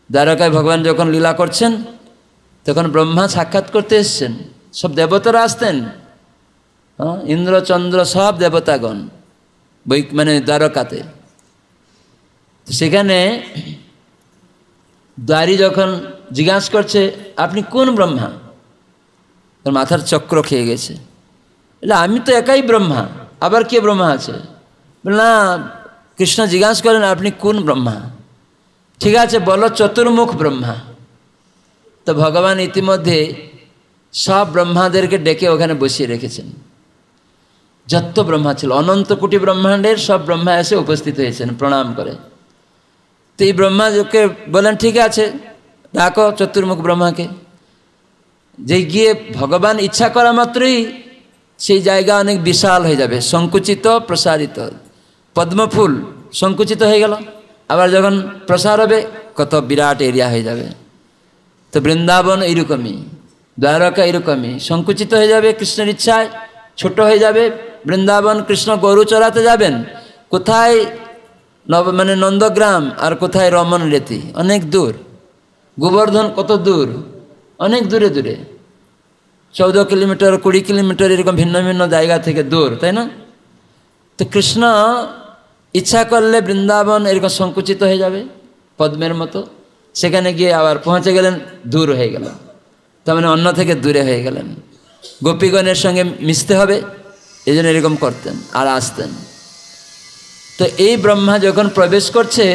দ্বারকায় ভগবান যখন লীলা করছেন, তখন ব্রহ্মা সাক্ষাৎ করতে এসছেন, সব দেবতারা আসতেন, ইন্দ্র চন্দ্র সব দেবতাগণ মানে দ্বারকাতে। সেখানে দ্বারী যখন জিজ্ঞাসা করছে আপনি কোন ব্রহ্মা, তোর মাথার চক্র খেয়ে গেছে, বলে আমি তো একাই ব্রহ্মা, আবার কে ব্রহ্মা আছে? না, কৃষ্ণ জিজ্ঞাসা করেন আপনি কোন ব্রহ্মা? ঠিক আছে বলো চতুর্মুখ ব্রহ্মা। তো ভগবান ইতিমধ্যে সব ব্রহ্মাদেরকে ডেকে ওখানে বসিয়ে রেখেছেন, যত ব্রহ্মা ছিল অনন্ত কোটি ব্রহ্মাণ্ডের সব ব্রহ্মা এসে উপস্থিত হয়েছেন প্রণাম করে। তো এই ব্রহ্মাকে বলেন ঠিক আছে ডাকো চতুর্মুখ ব্রহ্মাকে। যে গিয়ে ভগবান ইচ্ছা করা মাত্রই সেই জায়গা অনেক বিশাল হয়ে যাবে, সংকুচিত প্রসারিত, পদ্মফুল সংকুচিত হয়ে গেল, আবার যখন প্রসার হবে কত বিরাট এরিয়া হয়ে যাবে। তো বৃন্দাবন এইরকমই, দ্বারকা এরকমই সংকুচিত হয়ে যাবে কৃষ্ণের ইচ্ছায়, ছোট হয়ে যাবে বৃন্দাবন। কৃষ্ণ গরু চড়াতে যাবেন, কোথায় মানে নন্দগ্রাম আর কোথায় রমন রেতি, অনেক দূর। গোবর্ধন কত দূর, অনেক দূরে দূরে, 14 কিলোমিটার 20 কিলোমিটার এরকম ভিন্ন ভিন্ন জায়গা থেকে দূর, তাই না? তো কৃষ্ণ ইচ্ছা করলে বৃন্দাবন এরকম সংকুচিত হয়ে যাবে পদ্মের মতো, সেখানে গিয়ে আবার পৌঁছে গেলেন, দূর হয়ে গেল, তার মানে অন্য থেকে দূরে হয়ে গেলেন। গোপীগণের সঙ্গে মিশতে হবে, এই জন্য এরকম করতেন আর আসতেন। তো এই ব্রহ্মা যখন প্রবেশ করছে,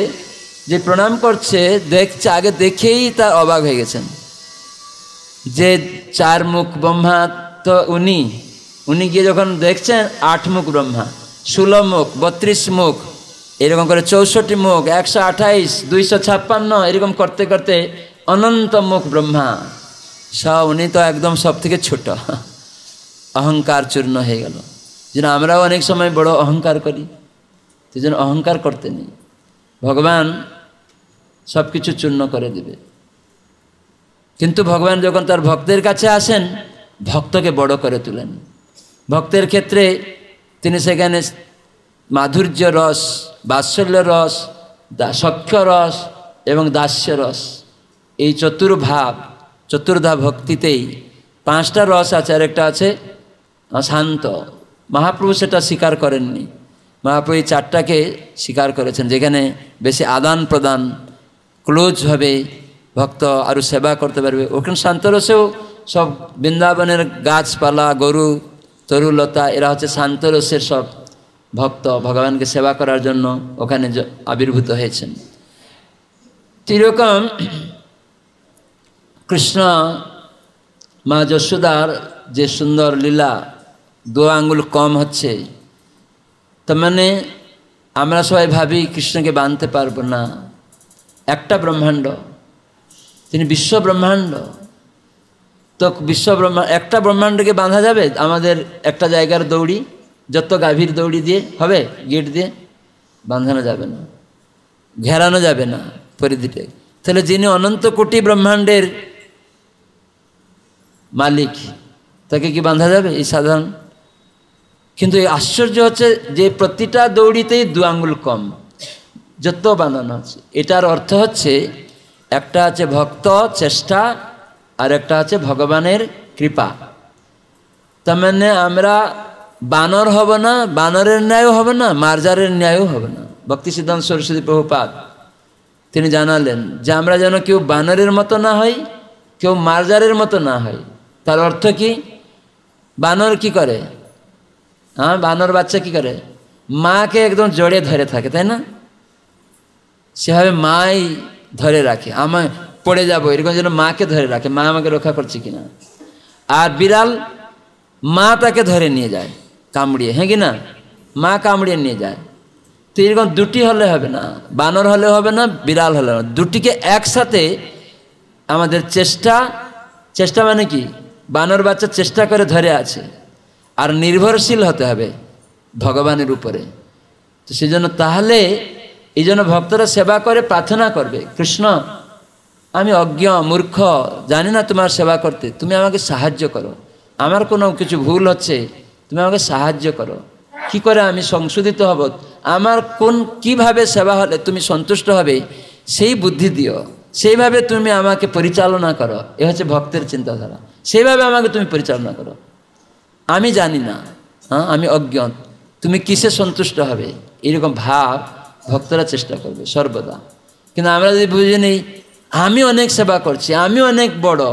যে প্রণাম করছে, দেখছে, আগে দেখেই তার অবাক হয়ে গেছেন যে 4 মুখ ব্রহ্মা, তো উনি গিয়ে যখন দেখছেন 8 মুখ ব্রহ্মা, 16 মুখ, 32 মুখ, এরকম করে 64 মুখ, 128, 256, এরকম করতে করতে অনন্ত মুখ ব্রহ্মা সব। উনি তো একদম সব থেকে ছোট, অহংকার চূর্ণ হয়ে গেল। যেন আমরাও অনেক সময় বড় অহংকার করি, সেই জন্য অহংকার করতে নেই। ভগবান সব কিছু চূর্ণ করে দেবে। কিন্তু ভগবান যখন তার ভক্তের কাছে আসেন, ভক্তকে বড় করে তোলেন। ভক্তের ক্ষেত্রে তিনি সেখানে মাধুর্য রস, বাৎসল্য রস, সখ্য রস এবং দাস্য রস, এই চতুর্ভাব চতুর্ধা ভক্তিতেই 5টা রস আছে। আর একটা আছে শান্ত। মহাপ্রভু সেটা স্বীকার করেননি। মহাপ্রভু এই 4টাকে স্বীকার করেছেন, যেখানে বেশি আদান প্রদান ক্লোজভাবে ভক্ত আরও সেবা করতে পারবে। ওখানে শান্তরসেও সব বৃন্দাবনের গাছপালা, গরু, তরুলতা, এরা হচ্ছে শান্তরসের সব ভক্ত, ভগবানকে সেবা করার জন্য ওখানে আবির্ভূত হয়েছেন। এরকম কৃষ্ণ মা যশোদার যে সুন্দর লীলা, 2 আঙ্গুল কম হচ্ছে, তার মানে আমরা সবাই ভাবি কৃষ্ণকে বাঁধতে পারবো না। একটা ব্রহ্মাণ্ড, তিনি বিশ্ব ব্রহ্মাণ্ড। তো একটা ব্রহ্মাণ্ডকে বাঁধা যাবে আমাদের একটা জায়গার দৌড়ি, যত গাভীর দৌড়ি দিয়ে হবে, গেট দিয়ে বাঁধানো যাবে না, ঘেরানো যাবে না পরিধিতে। তাহলে যিনি অনন্ত কোটি ব্রহ্মাণ্ডের মালিক, তাকে কি বাঁধা যাবে এই সাধারণ? কিন্তু এই আশ্চর্য হচ্ছে যে প্রতিটা দৌড়িতেই 2 আঙ্গুল কম, যত বানানো হচ্ছে। এটার অর্থ হচ্ছে একটা আছে ভক্ত চেষ্টা, আর একটা আছে ভগবানের কৃপা। তার মানে আমরা বানর হব না, বানরের ন্যায়ও হবে না, মার্জারের ন্যায়ও হবে না। ভক্তি সিদ্ধান্ত সরস্বতী প্রভুপাদ তিনি জানালেন যে আমরা যেন কেউ বানরের মতো না হই, কেউ মার্জারের মতো না হয়। তার অর্থ কি? বানর কি করে? হ্যাঁ, বানর বাচ্চা কি করে? মাকে একদম জড়ে ধরে থাকে, তাই না? সেভাবে মাই ধরে রাখে, আমায় পড়ে যাবো এরকম যেন মাকে ধরে রাখে, মা আমাকে রক্ষা করছে কিনা। আর বিড়াল, মা তাকে ধরে নিয়ে যায় কামড়িয়ে, হ্যাঁ কি না? মা কামড়িয়ে নিয়ে যায়। তো এরকম 2টি হলে হবে না, বানর হলে হবে না, বিড়াল হলে হবে না। 2টিকে একসাথে আমাদের চেষ্টা মানে কি? বানর বাচ্চা চেষ্টা করে ধরে আছে, আর নির্ভরশীল হতে হবে ভগবানের উপরে। তো সেই জন্য তাহলে এই জন্য ভক্তরা সেবা করে প্রার্থনা করবে, কৃষ্ণ আমি অজ্ঞ মূর্খ, জানি না তোমার সেবা করতে, তুমি আমাকে সাহায্য করো, আমার কোনো কিছু ভুল হচ্ছে, তুমি আমাকে সাহায্য করো, কি করে আমি সংশোধিত হব, আমার কিভাবে সেবা হলে তুমি সন্তুষ্ট হবে সেই বুদ্ধি দিও, সেইভাবে তুমি আমাকে পরিচালনা করো। এ হচ্ছে ভক্তের চিন্তাধারা, সেইভাবে আমাকে তুমি পরিচালনা করো। আমি জানি না, হ্যাঁ আমি অজ্ঞান, তুমি কিসে সন্তুষ্ট হবে, এরকম ভাব ভক্তরা চেষ্টা করবে সর্বদা। কিন্তু আমরা যদি বুঝে নিই আমি অনেক সেবা করছি, আমি অনেক বড়,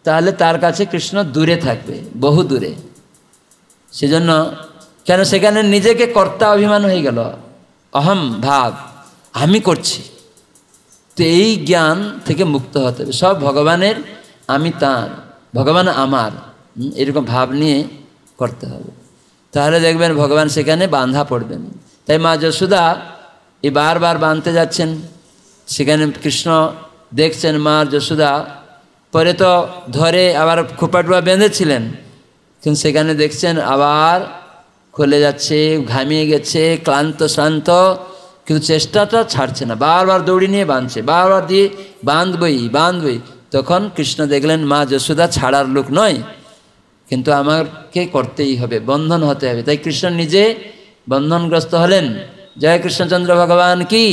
তাহলে তার কাছে কৃষ্ণ দূরে থাকবে, বহু দূরে। সেজন্য কেন সেখানে নিজেকে কর্তা অভিমান হয়ে গেল, অহম ভাব, আমি করছি। তো এই জ্ঞান থেকে মুক্ত হতে হবে, সব ভগবানের, আমি তার, ভগবান আমার, এরকম ভাব নিয়ে করতে হবে। তাহলে দেখবেন ভগবান সেখানে বাঁধা পড়বেন। তাই মা যশোদা এই বারবার বাঁধতে যাচ্ছেন, সেখানে কৃষ্ণ দেখছেন মা যশোদা পরে তো ধরে আবার খোপাটুয়া বেঁধেছিলেন, কিন্তু সেখানে দেখছেন আবার খুলে যাচ্ছে, ঘামিয়ে গেছে, ক্লান্ত শ্রান্ত, কিন্তু চেষ্টাটা ছাড়ছে না, বারবার দৌড়ি নিয়ে বাঁধছে, বারবার দিয়ে বাঁধবই। তখন কৃষ্ণ দেখলেন মা যশোদা ছাড়ার লোক নয়, কিন্তু আমাকে করতেই হবে, বন্ধন হতে হবে। তাই কৃষ্ণ নিজে বন্ধনগ্রস্ত হলেন। জয় কৃষ্ণচন্দ্র ভগবান কি।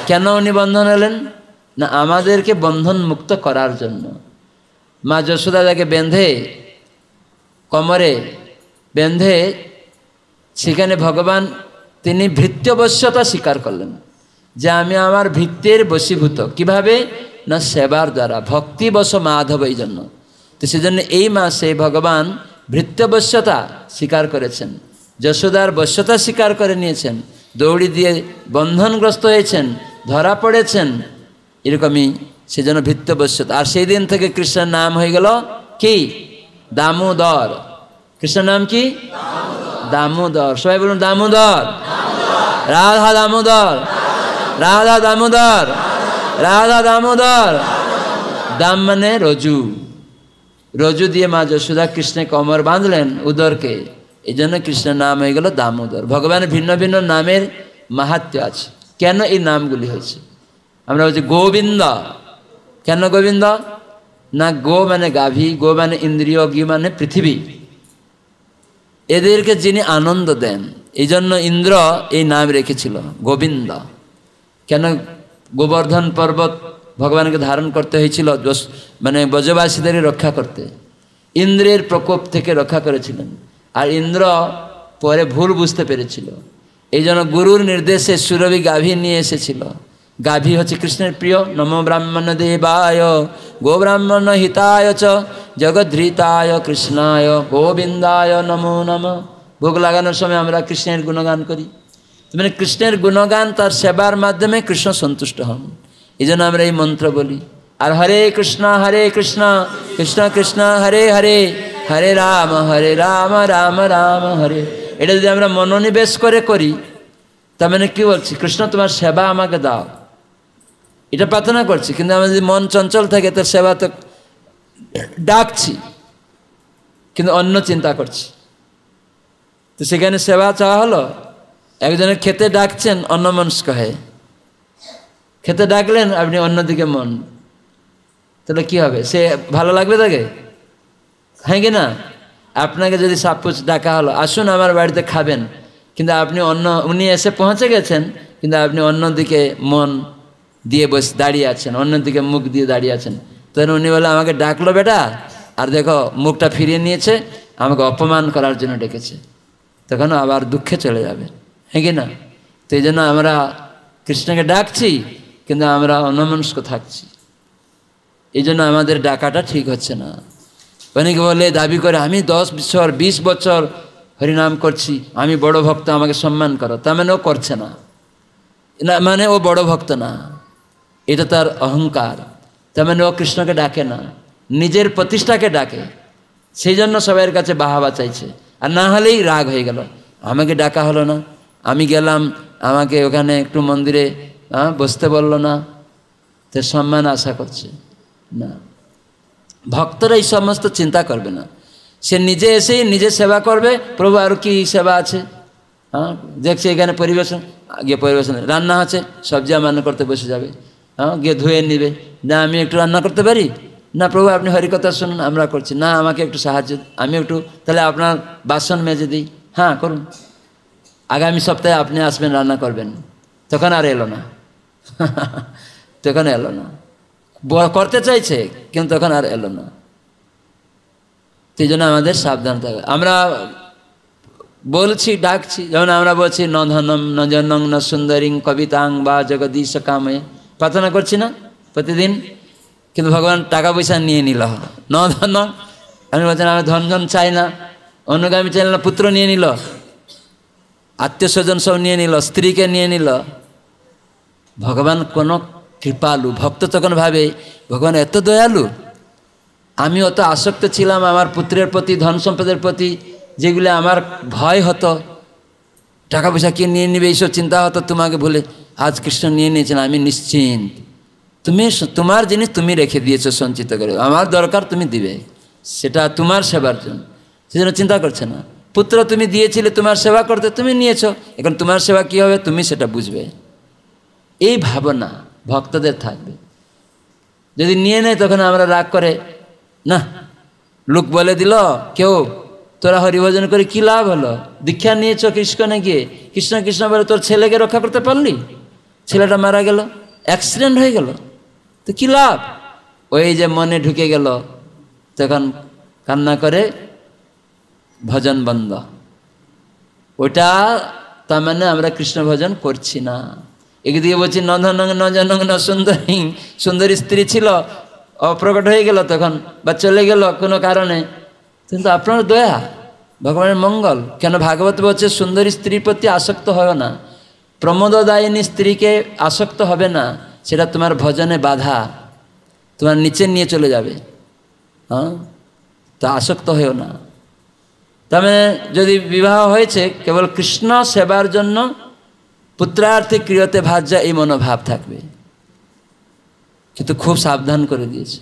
কেন উনি বন্ধন হলেন না? আমাদেরকে বন্ধন মুক্ত করার জন্য। মা যশোদা তাকে বেঁধে, কোমরে বেঁধে, সেখানে ভগবান তিনি ভৃত্যবশ্যতা স্বীকার করলেন যে আমি আমার ভৃত্যের বশীভূত। কিভাবে না? সেবার দ্বারা, ভক্তিবশ মাধব। এই জন্য তো সেজন্য এই মাসে ভগবান ভৃত্যবশ্যতা স্বীকার করেছেন, যশোদার বশ্যতা স্বীকার করে নিয়েছেন, দৌড়ি দিয়ে বন্ধনগ্রস্ত হয়েছেন, ধরা পড়েছেন, এরকমই সেজন্য ভৃত্যবশ্যতা। আর সেই দিন থেকে কৃষ্ণের নাম হয়ে গেল কি? দামোদর। কৃষ্ণের নাম কি? দামোদর। সবাই বলুন দামোদর। রাধা দামোদর, রাধা দামোদর, রাধা দামোদর। দাম মানে রজু, রজু দিয়ে মা যশোদা কৃষ্ণের কোমর বাঁধলেন, উদরকে। এই জন্য কৃষ্ণের নাম হয়ে গেল দামোদর। ভগবানের ভিন্ন ভিন্ন নামের মাহাত্ম্য আছে। কেন এই নামগুলি হয়েছে? আমরা বলছি গোবিন্দ। কেন গোবিন্দ? না, গো মানে গাভী, গো মানে ইন্দ্রিয়, গি মানে পৃথিবী, এদেরকে যিনি আনন্দ দেন, এই জন্য ইন্দ্র এই নাম রেখেছিল গোবিন্দ। কেন গোবর্ধন পর্বত ভগবানকে ধারণ করতে হয়েছিল? মানে ব্রজবাসীদের রক্ষা করতে, ইন্দ্রের প্রকোপ থেকে রক্ষা করেছিলেন। আর ইন্দ্র পরে ভুল বুঝতে পেরেছিল, এই জন্য গুরুর নির্দেশে সুরভি গাভী নিয়ে এসেছিল। গাভী হচ্ছে কৃষ্ণের প্রিয়। নমো ব্রাহ্মণ দেবায় গো ব্রাহ্মণ হিতায় চ জগদ্ধৃতায় কৃষ্ণায় গোবিন্দায় নমো নমঃ। ভোগ লাগানোর সময় আমরা কৃষ্ণের গুণগান করি। মানে কৃষ্ণের গুণগান, তার সেবার মাধ্যমে কৃষ্ণ সন্তুষ্ট হন। এই জন্য আমরা এই মন্ত্র বলি। আর হরে কৃষ্ণ কৃষ্ণ কৃষ্ণ হরে হরে, হরে রাম রাম রাম হরে। এটা যদি আমরা মনোনিবেশ করে করি, তার মানে কি বলছি? কৃষ্ণ তোমার সেবা আমাকে দাও, এটা প্রার্থনা করছি। কিন্তু আমার যদি মন চঞ্চল থাকে, তোর সেবা তো ডাকছি কিন্তু অন্য চিন্তা করছি, তো সেখানে সেবা চাওয়া হলো। একজনের খেতে ডাকছেন, অন্য মনস্ক হয়ে খেতে ডাকলেন, আপনি অন্যদিকে মন, তাহলে কি হবে? সে ভালো লাগবে তাকে? হ্যাঁ কি না? আপনাকে যদি সাপোজ ডাকা হলো, আসুন আমার বাড়িতে খাবেন, কিন্তু আপনি উনি এসে পৌঁছে গেছেন, কিন্তু আপনি অন্যদিকে মন দিয়ে দাঁড়িয়ে আছেন, অন্যদিকে মুখ দিয়ে দাঁড়িয়ে আছেন। তখন উনি বলে, আমাকে ডাকলো বেটা, আর দেখো মুখটা ফিরিয়ে নিয়েছে, আমাকে অপমান করার জন্য ডেকেছে, তখন আবার দুঃখে চলে যাবে। হ্যাঁ কি না? তো এই জন্য আমরা কৃষ্ণকে ডাকছি, কিন্তু আমরা অন্যমনস্ক থাকছি। এই জন্য আমাদের ডাকাটা ঠিক হচ্ছে না। অনেকে বলে, দাবি করে, আমি 10 বছর 20 বছর হরিনাম করছি, আমি বড় ভক্ত, আমাকে সম্মান করো। তার মানে ও করছে না, মানে ও বড় ভক্ত না, এটা তার অহংকার। তার মানে ও কৃষ্ণকে ডাকে না, নিজের প্রতিষ্ঠাকে ডাকে। সেই জন্য সবাইয়ের কাছে বাহাবা চাইছে। আর না হলেই রাগ হয়ে গেল, আমাকে ডাকা হলো না, আমি গেলাম, আমাকে ওখানে একটু মন্দিরে বসতে বললো না, তো সম্মান আশা করছে না। ভক্তরা এই সমস্ত চিন্তা করবে না, সে নিজে এসেই নিজে সেবা করবে। প্রভু আর কি সেবা আছে? দেখছে এখানে পরিবেশন, গিয়ে পরিবেশন, রান্না আছে, সবজি রান্না করতে বসে যাবে, গিয়ে ধুয়ে নিবে। না আমি একটু রান্না করতে পারি না, প্রভু আপনি হরিকথা শুনুন, আমরা করছি না, আমাকে একটু সাহায্য, আমি একটু তাহলে আপনার বাসন মেজে দিই, হ্যাঁ করুন, আগামী সপ্তাহে আপনি আসবেন, রান্না করবেন। তখন আর এলো না, তখন এলো না, করতে চাইছে কিন্তু তখন আর এলো না। সেই জন্য আমাদের সাবধান থাকবে। আমরা বলছি, ডাকছি, যেমন আমরা বলছি ন ধনম ন জনং ন সুন্দরীং কবিতাং বা জগদীশ কামে, প্রার্থনা করছি না প্রতিদিন, কিন্তু ভগবান টাকা পয়সা নিয়ে নিল। ন ধনং, আপনি বলছেন আমি ধন চাই না, অনুগামী চাই না, পুত্র নিয়ে নিল, আত্মীয় স্বজন সব নিয়ে নিল, স্ত্রীকে নিয়ে নিল। ভগবান কোন কৃপালু ভক্ত তখন ভাবে, ভগবান এত দয়ালু, আমি অত আসক্ত ছিলাম আমার পুত্রের প্রতি, ধন সম্পদের প্রতি, যেগুলো আমার ভয় হতো, টাকা পয়সা কে নিয়ে নেবে এইসব চিন্তা হতো, তোমাকে বলে আজ কৃষ্ণ নিয়ে নিয়েছেন, আমি নিশ্চিন্ত। তুমি তোমার জিনিস তুমি রেখে দিয়েছো সঞ্চিত করে, আমার দরকার তুমি দিবে, সেটা তোমার সেবার জন্য, সেজন্য চিন্তা করছে না। পুত্র তুমি দিয়েছিলে তোমার সেবা করতে, তুমি নিয়েছো, এখন তোমার সেবা কী হবে তুমি সেটা বুঝবে, এই ভাবনা ভক্তদের থাকবে। যদি নিয়ে নেয় তখন আমরা রাগ করে, না লোক বলে দিল কেউ, তোরা হরিভজন করে কি লাভ হলো? দীক্ষা নিয়েছ কৃষ্ণনে গিয়ে, কৃষ্ণ কৃষ্ণ বলে তোর ছেলেকে রক্ষা করতে পারলি, ছেলেটা মারা গেল, অ্যাক্সিডেন্ট হয়ে গেল, তো কি লাভ? ওই যে মনে ঢুকে গেল, তখন কান্না করে ভজন বন্ধ। ওটা তার মানে আমরা কৃষ্ণ ভজন করছি না। একদিকে বলছি ন ধনং ন জনং ন সুন্দরী, সুন্দরী স্ত্রী ছিল, অপ্রকট হয়ে গেল তখন বা চলে গেল কোনো কারণে, কিন্তু আপনার দয়া, ভগবানের মঙ্গল। কেন ভাগবত বলছে সুন্দরী স্ত্রীর প্রতি আসক্ত হয় না, প্রমোদদায়িনী স্ত্রীকে আসক্ত হবে না, সেটা তোমার ভজনে বাধা, তোমার নিচে নিয়ে চলে যাবে। তা আসক্ত হয়েও না। তবে যদি বিবাহ হয়েছে কেবল কৃষ্ণ সেবার জন্য, পুত্রার্থে ক্রিয়তে ভাজ্যা, এই মনোভাব থাকবে। কিন্তু খুব সাবধান করে দিয়েছে,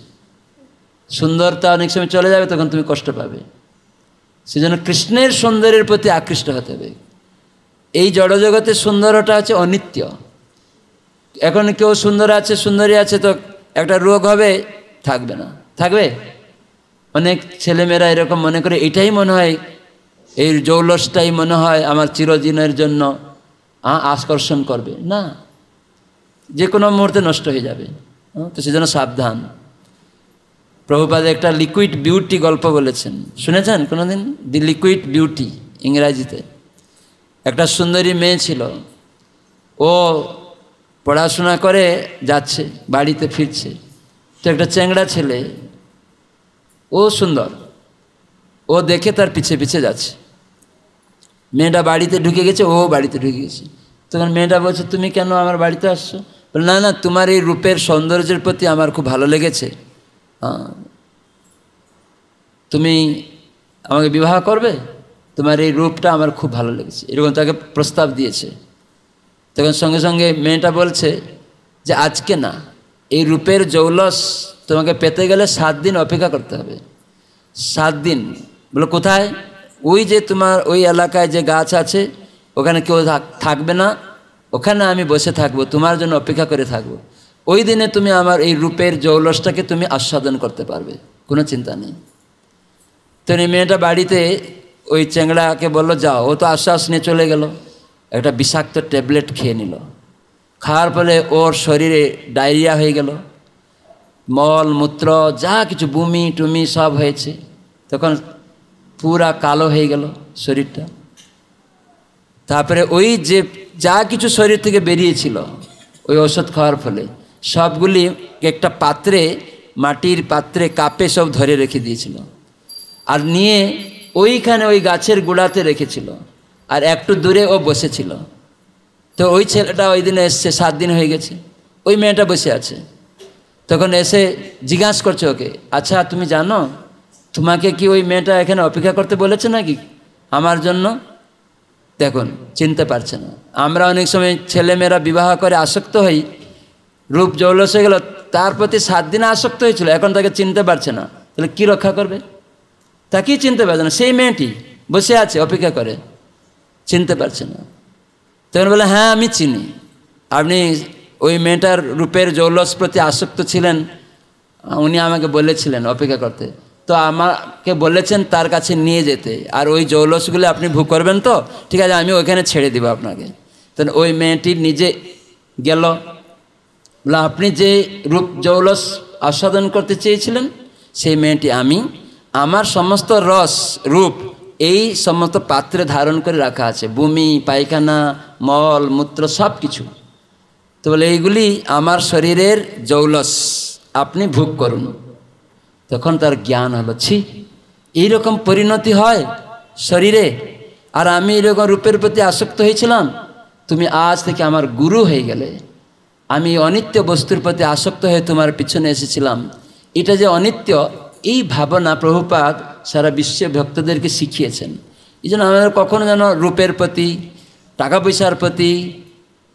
সুন্দরতা অনেক সময় চলে যাবে, তখন তুমি কষ্ট পাবে। সেজন্য কৃষ্ণের সৌন্দর্যের প্রতি আকৃষ্ট হতে হবে। এই জড়জগতের সুন্দরটা হচ্ছে অনিত্য। এখন কেউ সুন্দর আছে, সুন্দরী আছে, তো একটা রোগ হবে, থাকবে না, থাকবে। অনেক ছেলেমেয়েরা এরকম মনে করে, এটাই মনে হয়, এই জৌলসটাই মনে হয় আমার চিরদিনের জন্য আকর্ষণ করবে। না, যে কোনো মুহূর্তে নষ্ট হয়ে যাবে। তো সেজন্য সাবধান। প্রভুপাদ একটা লিকুইড বিউটি গল্প বলেছেন, শুনেছেন কোনোদিন? দি লিকুইড বিউটি, ইংরাজিতে। একটা সুন্দরী মেয়ে ছিল, ও পড়াশোনা করে যাচ্ছে, বাড়িতে ফিরছে, তো একটা চ্যাংড়া ছেলে, ও সুন্দর, ও দেখে তার পিছে পিছে যাচ্ছে। মেয়েটা বাড়িতে ঢুকে গেছে, ও বাড়িতে ঢুকে গেছে। তখন মেয়েটা বলছে, তুমি কেন আমার বাড়িতে আসছো? বলে, না না, তোমার এই রূপের সৌন্দর্যের প্রতি আমার খুব ভালো লেগেছে, তুমি আমাকে বিবাহ করবে? তোমার এই রূপটা আমার খুব ভালো লেগেছে, এরকম তাকে প্রস্তাব দিয়েছে। তখন সঙ্গে সঙ্গে মেয়েটা বলছে যে আজকে না, এই রূপের জৌলস তোমাকে পেতে গেলে 7 দিন অপেক্ষা করতে হবে। 7 দিন? বলো কোথায়? ওই যে তোমার ওই এলাকায় যে গাছ আছে, ওখানে কেউ থাকবে না, ওখানে আমি বসে থাকবো, তোমার জন্য অপেক্ষা করে থাকবো। ওই দিনে তুমি আমার এই রূপের জৌলসটাকে তুমি আস্বাদন করতে পারবে, কোনো চিন্তা নেই। তো এই মেয়েটা বাড়িতে ওই চ্যাংড়াকে বললো যাও। ও তো আশ্বাস নিয়ে চলে গেল, একটা বিষাক্ত ট্যাবলেট খেয়ে নিল। খাওয়ার ফলে ওর শরীরে ডায়রিয়া হয়ে গেল, মল মূত্র যা কিছু বমি টুমি সব হয়েছে। তখন পুরা কালো হয়ে গেল শরীরটা। তারপরে ওই যে যা কিছু শরীর থেকে বেরিয়েছিল ওই ওষুধ খাওয়ার ফলে, সবগুলি একটা পাত্রে, মাটির পাত্রে, কাপে সব ধরে রেখে দিয়েছিল, আর নিয়ে ওইখানে ওই গাছের গোড়াতে রেখেছিল, আর একটু দূরে ও বসেছিল। তো ওই ছেলেটা ওই দিনে এসছে, 7 দিন হয়ে গেছে, ওই মেয়েটা বসে আছে। তখন এসে জিজ্ঞাসা করছে ওকে, আচ্ছা তুমি জানো, তোমাকে কি ওই মেয়েটা এখানে অপেক্ষা করতে বলেছে নাকি আমার জন্য? দেখুন, চিনতে পারছে না। আমরা অনেক সময় ছেলেমেয়েরা বিবাহ করে আসক্ত হই, রূপ জৌলস হয়ে গেল, তার প্রতি 7 দিনে আসক্ত হয়েছিল, এখন তাকে চিনতে পারছে না, তাহলে কী রক্ষা করবে? তাকেই চিনতে পারছে না। সেই মেয়েটি বসে আছে অপেক্ষা করে, চিনতে পারছে না। তখন বলে, হ্যাঁ আমি চিনি, আপনি ওই মেয়েটার রূপের জৌলস প্রতি আসক্ত ছিলেন, উনি আমাকে বলেছিলেন অপেক্ষা করতে, তো আমাকে বলেছেন তার কাছে নিয়ে যেতে, আর ওই জৌলসগুলো আপনি ভোগ করবেন তো, ঠিক আছে আমি ওইখানে ছেড়ে দিব আপনাকে। তখন ওই মেয়েটি নিজে গেল, বলে আপনি যে রূপ জৌলস আস্বাদন করতে চেয়েছিলেন সেই মেয়েটি আমি, আমার সমস্ত রস রূপ এই সমস্ত পাত্রে ধারণ করে রাখা আছে, বমি পায়খানা মল মূত্র সব কিছু। তো বলে এইগুলি আমার শরীরের জৌলস, আপনি ভোগ করুন। তখন তার জ্ঞান হলো, ছি এইরকম পরিণতি হয় শরীরে, আর আমি এরকম রূপের প্রতি আসক্ত হয়েছিলাম, তুমি আজ থেকে আমার গুরু হয়ে গেলে। আমি অনিত্য বস্তুর প্রতি আসক্ত হয়ে তোমার পিছনে এসেছিলাম, এটা যে অনিত্য, এই ভাবনা প্রভুপাদ সারা বিশ্বে ভক্তদেরকে শিখিয়েছেন। এই জন্য আমাদের কখনো যেন রূপের প্রতি, টাকা পয়সার প্রতি,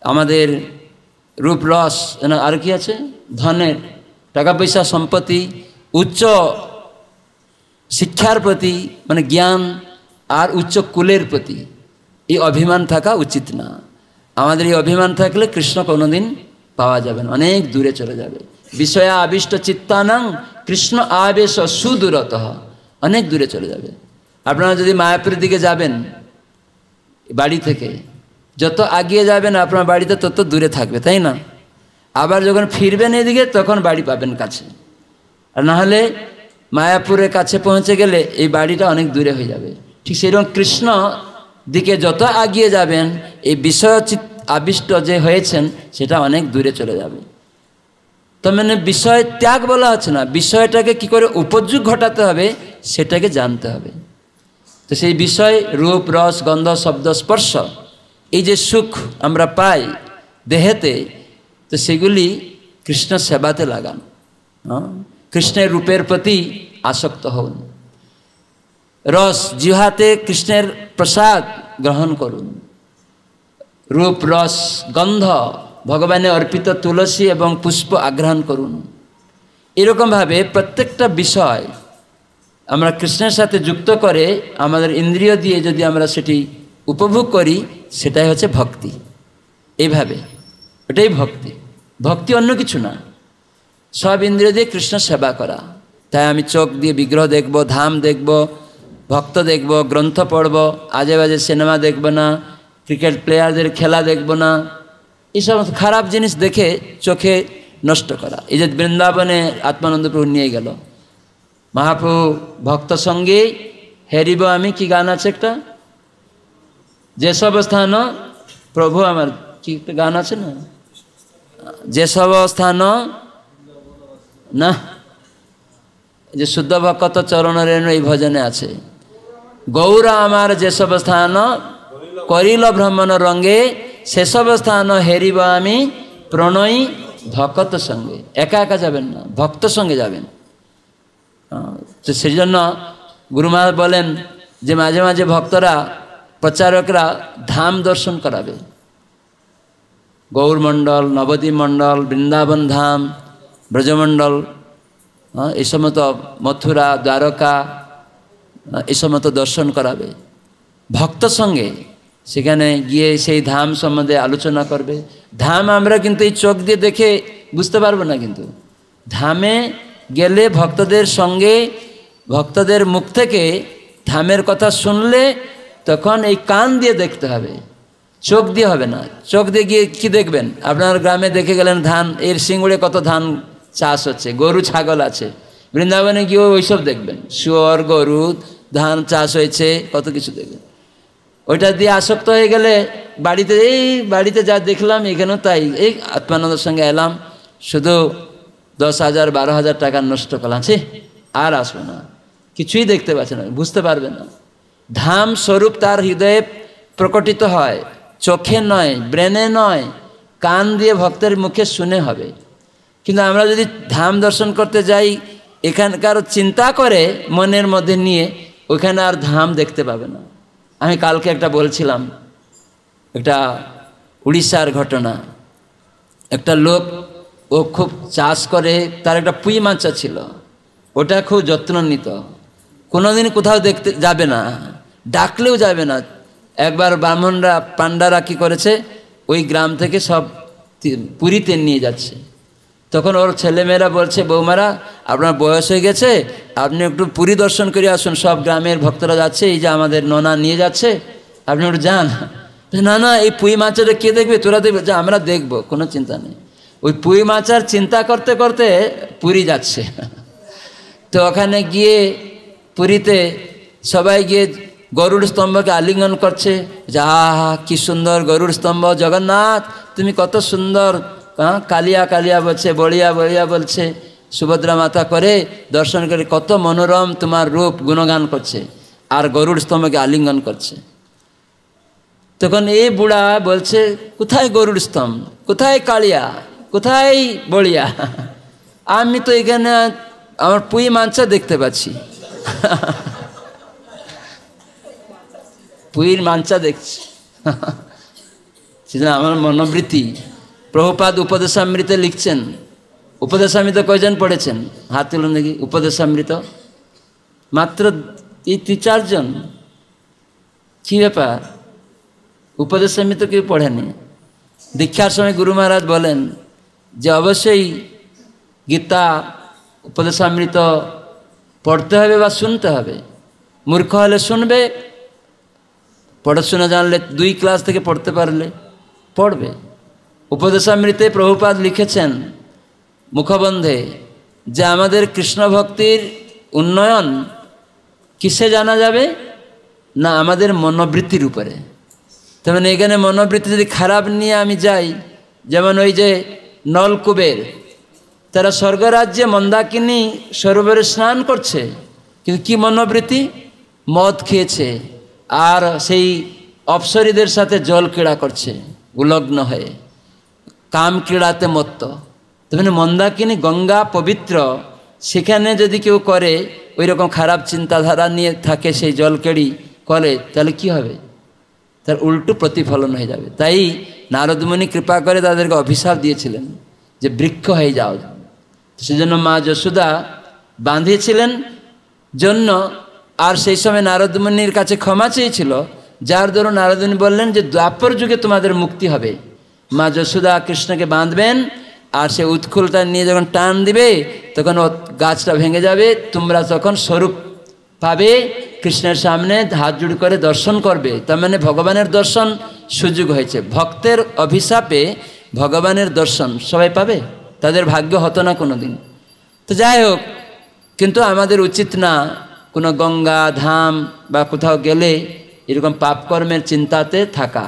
আমাদের রূপ রস, আর কি আছে, ধনের, টাকা পয়সা সম্পত্তি, উচ্চ শিক্ষার প্রতি, মানে জ্ঞান আর উচ্চ কুলের প্রতি এই অভিমান থাকা উচিত না। আমাদের এই অভিমান থাকলে কৃষ্ণ কোনোদিন পাওয়া যাবে না, অনেক দূরে চলে যাবে। বিষয়া আবিষ্ট চিত্তানাং কৃষ্ণ আবেশ সুদূরত, অনেক দূরে চলে যাবে। আপনারা যদি মায়াপুরের দিকে যাবেন বাড়ি থেকে, যত আগিয়ে যাবেন আপনার বাড়িতে তত দূরে থাকবে, তাই না? আবার যখন ফিরবেন এদিকে তখন বাড়ি পাবেন কাছে, আর নাহলে মায়াপুরের কাছে পৌঁছে গেলে এই বাড়িটা অনেক দূরে হয়ে যাবে। ঠিক সেরকম কৃষ্ণ দিকে যত আগিয়ে যাবেন এই বিষয় আবিষ্ট যে হয়েছেন সেটা অনেক দূরে চলে যাবে। তো মানে বিষয় ত্যাগ বলা হচ্ছে না, বিষয়টাকে কি করে উপযোগ ঘটাতে হবে সেটাকে জানতে হবে। তো সেই বিষয় রূপ রস গন্ধ শব্দ স্পর্শ, এই যে সুখ আমরা পাই দেহেতে, তো সেগুলি কৃষ্ণ সেবাতে লাগান। কৃষ্ণের রূপের প্রতি আসক্ত হন, রস জিহ্বাতে কৃষ্ণের প্রসাদ গ্রহণ করুন, রূপ রস গন্ধ ভগবানের অর্পিত তুলসী এবং পুষ্প আগ্রহণ করুন। এরকমভাবে প্রত্যেকটা বিষয় আমরা কৃষ্ণের সাথে যুক্ত করে আমাদের ইন্দ্রিয় দিয়ে যদি আমরা সেটি উপভোগ করি, সেটাই হচ্ছে ভক্তি। এইভাবে এটাই ভক্তি। ভক্তি অন্য কিছু না, সব ইন্দ্রিয় দিয়ে কৃষ্ণ সেবা করা। তাই আমি চোখ দিয়ে বিগ্রহ দেখব, ধাম দেখব, ভক্ত দেখব, গ্রন্থ পড়ব, আজে বাজে সিনেমা দেখব না, ক্রিকেট প্লেয়ারদের খেলা দেখব না, এই সমস্ত খারাপ জিনিস দেখে চোখে নষ্ট করা। এই যে বৃন্দাবনে আত্মানন্দ প্রভু নিয়ে গেল, মহাপ্রভু ভক্ত সঙ্গে হেরিব আমি, কি গান আছে একটা, যেসব স্থান প্রভু আমার, কি একটা গান আছে না, যেসব স্থান না, যে শুদ্ধ ভক্ত চরণ রেণু এই ভজনে আছে, গৌরা আমার যেসব স্থান করিল ভ্রমণ রঙ্গে, সেসব স্থান হেরিব আমি প্রণয়ী ভক্ত সঙ্গে। একা একা যাবেন না, ভক্ত সঙ্গে যাবেন। তো সেই জন্য গুরু মহারাজ বলেন যে মাঝে মাঝে ভক্তরা, প্রচারকরা ধাম দর্শন করাবে, গৌরমণ্ডল, নবদ্বীপ মণ্ডল, বৃন্দাবন ধাম, ব্রজমণ্ডল, এই সমস্ত মথুরা, দ্বারকা, এই সমস্ত দর্শন করাবে ভক্ত সঙ্গে। সেখানে গিয়ে সেই ধাম সম্বন্ধে আলোচনা করবে। ধাম আমরা কিন্তু এই চোখ দিয়ে দেখে বুঝতে পারবো না, কিন্তু ধামে গেলে ভক্তদের সঙ্গে, ভক্তদের মুখ থেকে ধামের কথা শুনলে তখন এই কান দিয়ে দেখতে হবে, চোখ দিয়ে হবে না। চোখ দিয়ে গিয়ে কী দেখবেন? আপনার গ্রামে দেখে গেলেন ধান, এর সিঙ্গুড়ে কত ধান চাষ হচ্ছে, গরু ছাগল আছে, বৃন্দাবনে গিয়েও ওইসব দেখবেন, শুয়োর গরু ধান চাষ হয়েছে, কত কিছু দেখবেন। ওইটা দিয়ে আসক্ত হয়ে গেলে বাড়িতে যা দেখলাম এখানেও তাই, এই আত্মানন্দের সঙ্গে এলাম, শুধু 10,000 12,000 টাকা নষ্ট করলাম, আর আসবো না, কিছুই দেখতে পাচ্ছে না, বুঝতে পারবে না। ধাম স্বরূপ তার হৃদয়ে প্রকটিত হয়, চোখে নয়, ব্রেনে নয়, কান দিয়ে ভক্তের মুখে শুনে হবে। কিন্তু আমরা যদি ধাম দর্শন করতে যাই এখানকার চিন্তা করে মনের মধ্যে নিয়ে, ওইখানে আর ধাম দেখতে পাবে না। আমি কালকে একটা বলছিলাম, একটা উড়িষ্যার ঘটনা। একটা লোক, ও খুব চাষ করে, তার একটা পুঁই মাছা ছিল, ওটা খুব যত্ন নিত, কোনোদিন কোথাও দেখতে যাবে না, ডাকলেও যাবে না। একবার ব্রাহ্মণরা, পান্ডারা কী করেছে, ওই গ্রাম থেকে সব পুরীতে নিয়ে যাচ্ছে। তখন ওর ছেলেমেয়েরা বলছে, বৌমারা আপনার বয়স হয়ে গেছে, আপনি একটু পুরী দর্শন করে আসুন, সব গ্রামের ভক্তরা যাচ্ছে, এই যে আমাদের ননা নিয়ে যাচ্ছে, আপনি একটু যান। না না, এই পুঁই মাছটা কে দেখবে, তোরা দেখবে, যে আমরা দেখবো, কোনো চিন্তা নেই। ওই পুঁই মাছার চিন্তা করতে করতে পুরী যাচ্ছে। তো ওখানে গিয়ে পুরীতে সবাই গিয়ে গরুড় স্তম্ভকে আলিঙ্গন করছে, যে আহা কি সুন্দর গরুড় স্তম্ভ, জগন্নাথ তুমি কত সুন্দর, কালিয়া কালিয়া বলছে, বলিয়া বলিয়া বলছে, সুভদ্রা মাতা করে দর্শন করে, কত মনোরম তোমার রূপ গুণগান করছে, আর গরুড় স্তম্ভকে আলিঙ্গন করছে। তখন এই বুড়া বলছে, কোথায় গরুড় স্তম্ভ, কোথায় কালিয়া, কোথায় বলিয়া, আমি তো এখানে আমার পুঁই মাছা দেখতে পাচ্ছি। পুঁইর মাঞ্চা দেখছি। সেজন্য আমার মনোবৃত্তি। প্রভুপাদ উপদেশামৃতে লিখছেন, উপদেশামৃত কয়জন পড়েছেন? হাত তুলুন দেখি। উপদেশামৃত মাত্র এই 3-4 জন। কী ব্যাপার? উপদেশামৃত কেউ পড়েনি? দীক্ষার সময় গুরু মহারাজ বলেন যে অবশ্যই গীতা, উপদেশামৃত পড়তে হবে বা শুনতে হবে। মূর্খ হলে শুনবে, পড়াশোনা জানলে 2 ক্লাস থেকে পড়তে পারলে পড়বে। উপদেশামৃতে প্রভুপাদ লিখেছেন মুখবন্ধে যে আমাদের কৃষ্ণ ভক্তির উন্নয়ন কিসে জানা যাবে না, আমাদের মনোবৃত্তির উপরে। তার মানে এখানে মনোবৃত্তি যদি খারাপ নিয়ে আমি যাই, যেমন ওই যে নলকুবের, তারা স্বর্গরাজ্যে মন্দাকিনী সরোবরে স্নান করছে, কিন্তু কি মনোবৃত্তি? মদ খেয়েছে আর সেই অপ্সরীদের সাথে জল ক্রীড়া করছে উলগ্ন হয়ে, কাম ক্রীড়াতে মত্ত। তেমনি মন্দাকিনী গঙ্গা পবিত্র, সেখানে যদি কেউ করে ওই রকম খারাপ চিন্তাধারা নিয়ে থাকে, সেই জল কেড়ি করে, তাহলে কি হবে? তার উল্টো প্রতিফলন হয়ে যাবে। তাই নারদমুনি কৃপা করে তাদেরকে অভিশাপ দিয়েছিলেন যে বৃক্ষ হয়ে যাও। সেজন্য মা যশোদা বাঁধিয়েছিলেন জন্য, আর সেই সময় নারদমুনির কাছে ক্ষমা চেয়েছিল, যার দরুন নারদমুনি বললেন যে দ্বাপর যুগে তোমাদের মুক্তি হবে। মা যশোদা কৃষ্ণকে বাঁধবেন, আর সে উৎকুলটা নিয়ে যখন টান দিবে তখন ও গাছটা ভেঙে যাবে, তোমরা তখন স্বরূপ পাবে, কৃষ্ণের সামনে হাত জুড়ে করে দর্শন করবে। তার মানে ভগবানের দর্শন সুযোগ হয়েছে। ভক্তের অভিশাপে ভগবানের দর্শন সবাই পাবে? তাদের ভাগ্য হতো না কোনো দিন। তো যাই হোক, কিন্তু আমাদের উচিত না কোনো গঙ্গা ধাম বা কোথাও গেলে এরকম পাপকর্মের চিন্তাতে থাকা,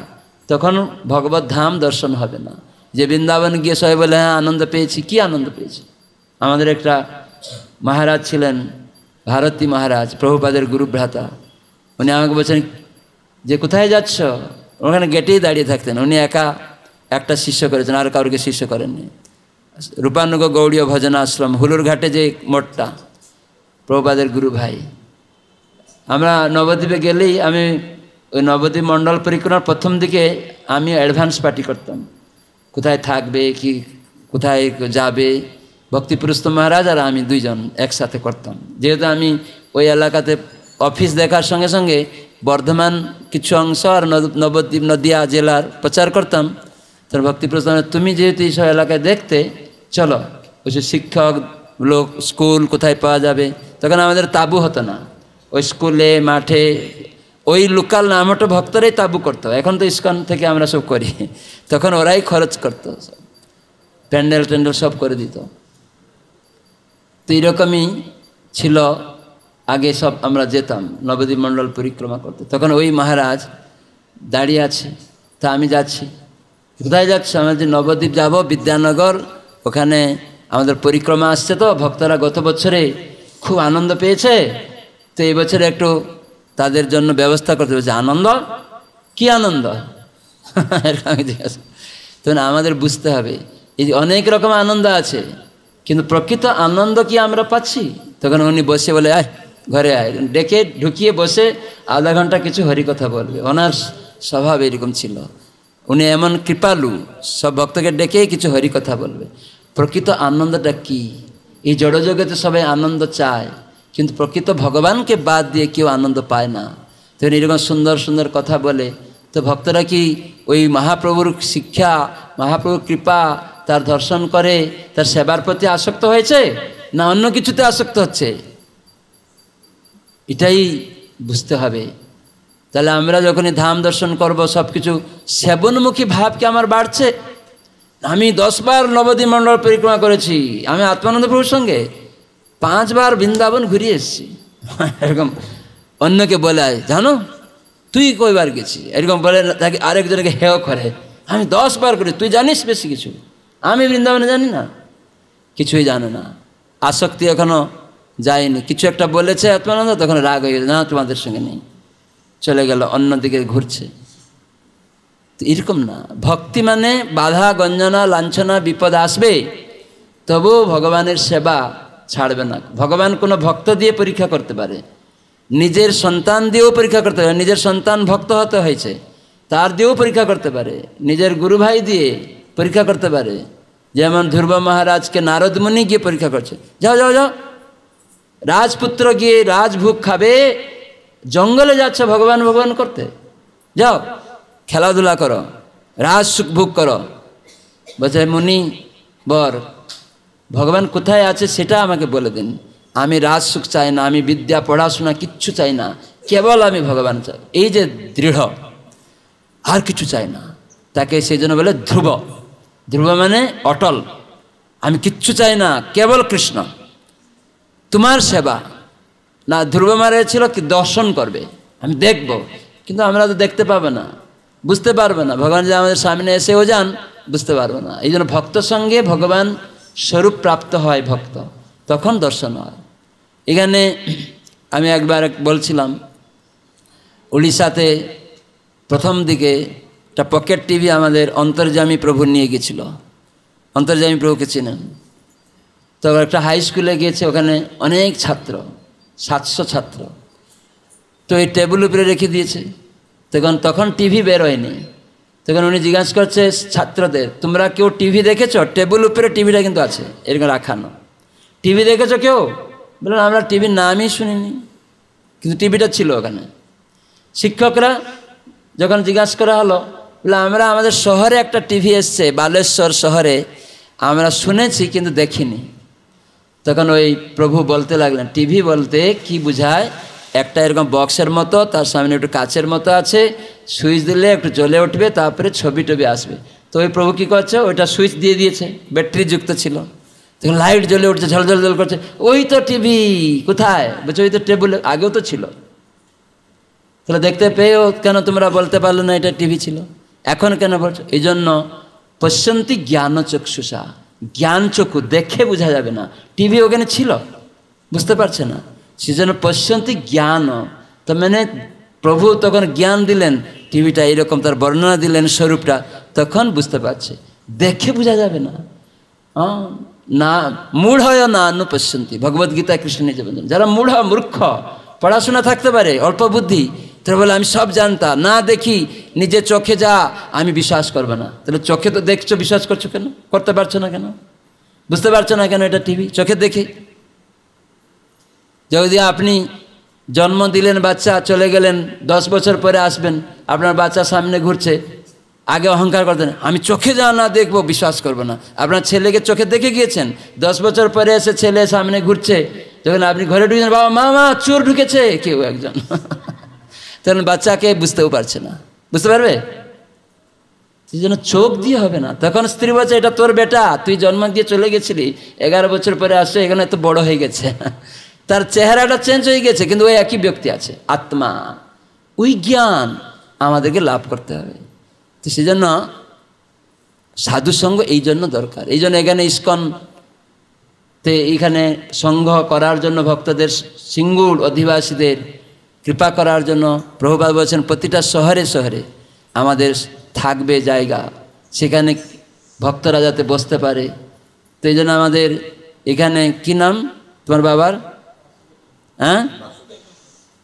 তখন ভগবত ধাম দর্শন হবে না। যে বৃন্দাবন গিয়ে সবাই বলে হ্যাঁ আনন্দ পেয়েছি, কি আনন্দ পেয়েছি? আমাদের একটা মহারাজ ছিলেন, ভারতী মহারাজ, প্রভুপাদের গুরুভ্রাতা। উনি আমাকে বলছেন যে কোথায় যাচ্ছ? ওখানে গেটেই দাঁড়িয়ে থাকতেন। উনি একা একটা শিষ্য করেছেন, আর কাউকে শিষ্য করেননি। রূপানুগ গৌড়ীয় ভজন আশ্রম, হুলুর ঘাটে যে মঠটা, প্রভুপাদের গুরু ভাই। আমরা নবদ্বীপে গেলেই আমি ওই নবদ্বীপ মণ্ডল পরিক্রমার প্রথম দিকে আমি অ্যাডভান্স পার্টি করতাম, কোথায় থাকবে কি কোথায় যাবে। ভক্তিপুরুষোত্তম মহারাজ আর আমি দুইজন একসাথে করতাম। যেহেতু আমি ওই এলাকাতে অফিস দেখার সঙ্গে সঙ্গে বর্ধমান কিছু অংশ আর নবদ্বীপ নদিয়া জেলার প্রচার করতাম। তোর ভক্তিপুরুষোত্তম তুমি যেহেতু এইসব এলাকায় দেখতে চলো, ওই শিক্ষক লোক স্কুল কোথায় পাওয়া যাবে। তখন আমাদের তাবু হতো না, ওই স্কুলে মাঠে ওই লোকাল নামটো ভক্তরাই তাবু করতো। এখন তো ইস্কন থেকে আমরা সব করি, তখন ওরাই খরচ করতো, প্যান্ডেল ট্যান্ডেল সব করে দিত। তো এইরকমই ছিল আগে, সব আমরা যেতাম নবদ্বীপ মণ্ডল পরিক্রমা করতে। তখন ওই মহারাজ দাঁড়িয়ে আছে, তা আমি যাচ্ছি। কোথায় যাচ্ছি? আমরা যে নবদ্বীপ যাব, বিদ্যানগর, ওখানে আমাদের পরিক্রমা আসছে। তো ভক্তরা গত বছরে খুব আনন্দ পেয়েছে, তো এই বছরে একটু তাদের জন্য ব্যবস্থা করতে হবে। আনন্দ? কি আনন্দ? আমি জিজ্ঞাসা। তখন আমাদের বুঝতে হবে এই যে অনেক রকম আনন্দ আছে, কিন্তু প্রকৃত আনন্দ কি আমরা পাচ্ছি? তখন উনি বসে বলে আয় ঘরে আয়, ডেকে ঢুকিয়ে বসে আধা ঘন্টা কিছু হরিকথা বলবে। ওনার স্বভাব এরকম ছিল, উনি এমন কৃপালু, সব ভক্তকে ডেকে কিছু হরিকথা বলবে। প্রকৃত আনন্দটা কি? এই জড়জগতে সবাই আনন্দ চায়, কিন্তু প্রকৃত ভগবানকে বাদ দিয়ে কেউ আনন্দ পায় না। তখন এরকম সুন্দর সুন্দর কথা বলে। তো ভক্তরা কি ওই মহাপ্রভুর শিক্ষা, মহাপ্রভুর কৃপা, তার দর্শন করে তার সেবার প্রতি আসক্ত হয়েছে, না অন্য কিছুতে আসক্ত হচ্ছে? এটাই বুঝতে হবে। তাহলে আমরা যখনই ধাম দর্শন করব, সব কিছু সেবনমুখী ভাব কি আমার বাড়ছে? আমি 10 বার নবদ্বীপ মণ্ডল পরিক্রমা করেছি, আমি আত্মানন্দ প্রভুর সঙ্গে 5 বার বৃন্দাবন ঘুরিয়ে এসেছি। এরকম অন্যকে বলে জানো তুই কয়বার গেছি, এরকম বলে তাকে আরেকজনকে হেয় করে। আমি 10 বার করি, তুই জানিস বেশি কিছু, আমি বৃন্দাবনে জানি না, কিছুই জানে না। আসক্তি এখনো যায়নি। কিছু একটা বলেছে আত্মানন্দ, তখন রাগ হয়ে গেছে, না তোমাদের সঙ্গে নেই, চলে গেল অন্যদিকে ঘুরছে। তো এরকম না, ভক্তি মানে বাধা গঞ্জনা লাঞ্ছনা বিপদ আসবে, তবু ভগবানের সেবা ছাড়বে না। ভগবান কোনো ভক্ত দিয়ে পরীক্ষা করতে পারে, নিজের সন্তান দিয়েও পরীক্ষা করতে পারে। নিজের সন্তান ভক্ত হতে হয়েছে, তার দিয়েও পরীক্ষা করতে পারে, নিজের গুরু ভাই দিয়ে পরীক্ষা করতে পারে। যেমন ধ্রুব মহারাজকে নারদ মুনি গিয়ে পরীক্ষা করছে, যাও যাও যাও, রাজপুত্র গিয়ে রাজভোগ খাবে, জঙ্গলে যাচ্ছ ভগবান ভগবান করতে, যাও খেলাধুলা করো, রাজ সুখ ভোগ করো। বলছে মুনি বর, ভগবান কোথায় আছে সেটা আমাকে বলে দিন, আমি রাজ সুখ চাই না, আমি বিদ্যা পড়াশোনা কিচ্ছু চাই না, কেবল আমি ভগবান চাই। এই যে দৃঢ়, আর কিছু চাই না, তাকে সেই জন্য বলে ধ্রুব। ধ্রুব মানে অটল, আমি কিচ্ছু চাই না, কেবল কৃষ্ণ, তোমার সেবা। না ধ্রুব মারে ছিল কি দর্শন করবে, আমি দেখব, কিন্তু আমরা তো দেখতে পাবো না, বুঝতে পারবে না। ভগবান যে আমাদের সামনে এসেও যান, বুঝতে পারবে না। এই জন্য ভক্ত সঙ্গে ভগবান স্বরূপ প্রাপ্ত হয় ভক্ত, তখন দর্শন হয়। এখানে আমি একবার বলছিলাম, উড়িষ্যাতে প্রথম দিকে একটা পকেট টিভি আমাদের অন্তর্যামী প্রভু নিয়ে গেছিল। অন্তর্যামী প্রভুকে চিনেন তো? একটা হাই স্কুলে গিয়েছে, ওখানে অনেক ছাত্র, 700 ছাত্র। তো এই টেবিল উপরে রেখে দিয়েছে। তখন টিভি বের হয়নি। তখন উনি জিজ্ঞাসা করছে ছাত্রদের, তোমরা কেউ টিভি দেখেছো? টেবিল উপরে টিভিটা কিন্তু আছে এরকম রাখানো, টিভি দেখেছো কেউ? বললেন আমরা টিভির নামই শুনিনি, কিন্তু টিভিটা ছিল ওখানে। শিক্ষকরা যখন জিজ্ঞাসা করা হলো, বলে আমরা আমাদের শহরে একটা টিভি এসছে, বালেশ্বর শহরে, আমরা শুনেছি কিন্তু দেখিনি। তখন ওই প্রভু বলতে লাগলেন, টিভি বলতে কি বোঝায়? একটা এরকম বক্সের মতো, তার সামনে একটু কাচের মতো আছে, সুইচ দিলে একটু জ্বলে উঠবে, তারপরে ছবি টবি আসবে। তো ওই প্রভু কী করছে, ওইটা সুইচ দিয়ে দিয়েছে, ব্যাটারি যুক্ত ছিল, তখন লাইট জ্বলে উঠছে, ঝলঝল ঝল করছে। ওই তো টিভি, কোথায়? বলছে ওই তো টেবিলে, আগেও তো ছিল। তাহলে দেখতে পেয়েও কেন তোমরা বলতে পারলো না এটা টিভি ছিল? এখন কেন বলছো? এই জন্য পশ্যন্তি জ্ঞান চক্ষুষা, জ্ঞান চক্ষু, দেখে বোঝা যাবে না, টিভি ওখানে ছিল, বুঝতে পারছে না, সেজন্য পশ্যন্তি জ্ঞান। তো মানে প্রভু তখন জ্ঞান দিলেন, টিভিটা এইরকম, তার বর্ণনা দিলেন স্বরূপটা, তখন বুঝতে পারছে, দেখে বোঝা যাবে না। না মূঢ় না অনুপশ্যন্তি, ভগবদ্গীতা কৃষ্ণ নিজে বলেন, যারা মূঢ়, মূর্খ, পড়াশোনা থাকতে পারে, অল্প বুদ্ধি, তারা বলে আমি সব জানতাম, না দেখি নিজে চোখে যা আমি বিশ্বাস করবো না। তাহলে চোখে তো দেখছো, বিশ্বাস করছো কেন? করতে পারছো না কেন? বুঝতে পারছো না কেন এটা টিভি? চোখে দেখে। যদি আপনি জন্ম দিলেন, বাচ্চা চলে গেলেন, 10 বছর পরে আসবেন, আপনার বাচ্চা সামনে ঘুরছে, আগে অহংকার করতেন, আমি চোখে যা না দেখবো বিশ্বাস করবো না। আপনার ছেলেকে চোখে দেখে গিয়েছেন, 10 বছর পরে এসে ছেলে সামনে ঘুরছে, যখন আপনি ঘরে ঢুকেছেন, বাবা মা চোর ঢুকেছে কেউ একজন, তখন বাচ্চাকে বুঝতেও পারছে না, বুঝতে পারবে? সেই জন্য চোখ দিয়ে হবে না। তখন স্ত্রী বলছে এটা তোর বেটা, তুই জন্ম দিয়ে চলে গেছিলি, 11 বছর পরে আসছে, এখানে এত বড় হয়ে গেছে, তার চেহারাটা চেঞ্জ হয়ে গেছে, কিন্তু ওই একই ব্যক্তি আছে, আত্মা। ওই জ্ঞান আমাদেরকে লাভ করতে হবে। তো সেই জন্য সাধুসঙ্গ এই জন্য দরকার। এই জন্য এখানে ইস্কনতে এইখানে সংঘ করার জন্য ভক্তদের, সিঙ্গুর অধিবাসীদের কৃপা করার জন্য প্রভুপাদ বলছেন প্রতিটা শহরে শহরে আমাদের থাকবে জায়গা, সেখানে ভক্তরা যাতে বসতে পারে। তো এই জন্য আমাদের এখানে কি নাম তোমার বাবার? হ্যাঁ,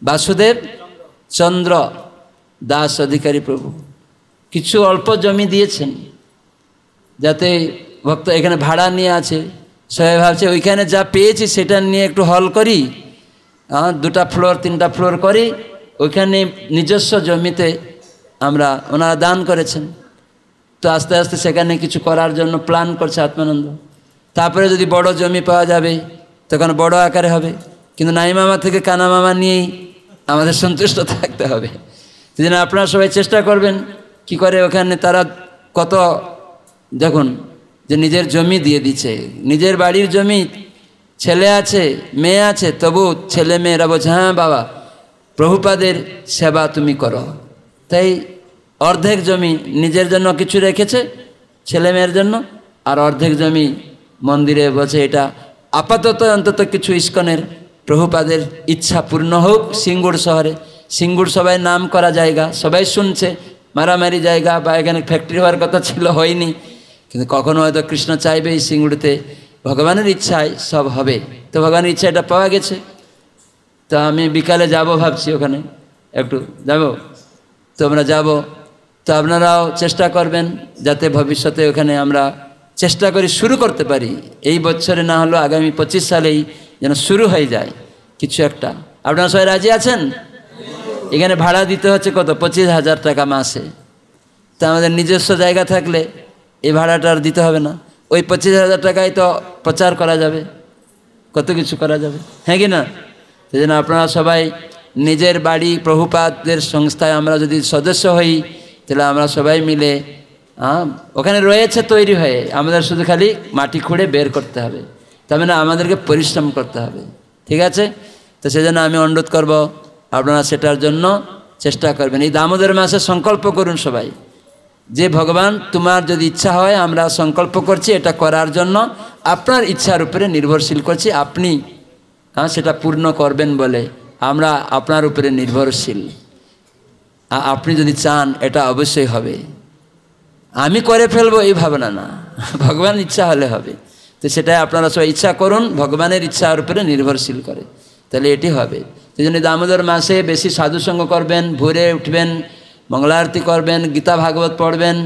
বাসুদেব চন্দ্র দাস অধিকারী প্রভু কিছু অল্প জমি দিয়েছেন, যাতে ভক্ত এখানে ভাড়া নিয়ে আছে, সবাই ভাবছে ওইখানে যা পেয়েছি সেটা নিয়ে একটু হল করি, 2টা ফ্লোর 3টা ফ্লোর করি, ওইখানে নিজস্ব জমিতে আমরা, ওনারা দান করেছেন। তো আস্তে আস্তে সেখানে কিছু করার জন্য প্ল্যান করছে আত্মানন্দ। তারপরে যদি বড় জমি পাওয়া যাবে তখন বড় আকারে হবে, কিন্তু নাই মামা থেকে কানা মামা নিয়েই আমাদের সন্তুষ্ট থাকতে হবে। সেজন্য আপনারা সবাই চেষ্টা করবেন কি করে ওখানে তারা কত, দেখুন যে নিজের জমি দিয়ে দিচ্ছে, নিজের বাড়ির জমি, ছেলে আছে মেয়ে আছে, তবু ছেলে মেয়েরা বলছে হ্যাঁ বাবা প্রভুপাদের সেবা তুমি করো, তাই অর্ধেক জমি নিজের জন্য কিছু রেখেছে ছেলে মেয়ের জন্য, আর অর্ধেক জমি মন্দিরে বলছে এটা আপাতত অন্তত কিছু ইস্কনের প্রভুপাদের ইচ্ছা পূর্ণ হোক। সিঙ্গুর শহরে, সিঙ্গুর সবাই নাম করা জায়গা, সবাই শুনছে, মারামারি জায়গা, বা এখানে ফ্যাক্টরি হওয়ার কথা ছিল, হয়নি, কিন্তু কখনো হয়তো কৃষ্ণ চাইবে এই সিঙ্গুড়িতে, ভগবানের ইচ্ছায় সব হবে। তো ভগবানের ইচ্ছা এটা পাওয়া গেছে। তো আমি বিকালে যাব ভাবছি, ওখানে একটু যাব, তো আমরা যাব। তো আপনারাও চেষ্টা করবেন যাতে ভবিষ্যতে ওখানে আমরা চেষ্টা করি শুরু করতে পারি, এই বছরে না হলেও আগামী 25 সালেই যেন শুরু হয়ে যায় কিছু একটা। আপনারা সবাই রাজি আছেন? এখানে ভাড়া দিতে হচ্ছে কত? 25,000 টাকা মাসে। তো আমাদের নিজস্ব জায়গা থাকলে এই ভাড়াটা আর দিতে হবে না, ওই 25,000 টাকায় তো প্রচার করা যাবে, কত কিছু করা যাবে, হ্যাঁ কি না? সেই জন্য আপনারা সবাই নিজের বাড়ি, প্রভুপাদের সংস্থায় আমরা যদি সদস্য হই, তাহলে আমরা সবাই মিলে ওখানে রয়েছে তৈরি হয়ে, আমাদের শুধু খালি মাটি খুঁড়ে বের করতে হবে, তবে না আমাদেরকে পরিশ্রম করতে হবে, ঠিক আছে? তো সেজন্য আমি অনুরোধ করব আপনারা সেটার জন্য চেষ্টা করবেন। এই দামোদর মাসে সংকল্প করুন সবাই, যে ভগবান তোমার যদি ইচ্ছা হয়, আমরা সংকল্প করছি এটা করার জন্য, আপনার ইচ্ছার উপরে নির্ভরশীল করছি, আপনি সেটা পূর্ণ করবেন বলে আমরা আপনার উপরে নির্ভরশীল। আপনি যদি চান এটা অবশ্যই হবে, আমি করে ফেলবো এই ভাবনা না, ভগবান ইচ্ছা হলে হবে। তো সেটাই আপনারা সবাই ইচ্ছা করুন, ভগবানের ইচ্ছার উপরে নির্ভরশীল করে, তাহলে এটি হবে। সেই জন্য দামোদর মাসে বেশি সাধুসঙ্গ করবেন, ভোরে উঠবেন, মঙ্গলারতি করবেন, গীতা ভাগবত পড়বেন,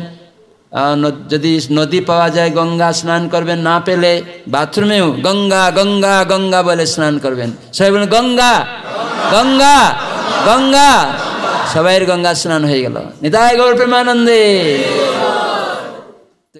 যদি নদী পাওয়া যায় গঙ্গা স্নান করবেন, না পেলে বাথরুমেও গঙ্গা গঙ্গা গঙ্গা বলে স্নান করবেন। সবাই বলেন গঙ্গা গঙ্গা গঙ্গা, সবাইয়ের গঙ্গা স্নান হয়ে গেল। নিতাই গৌর প্রেমানন্দে।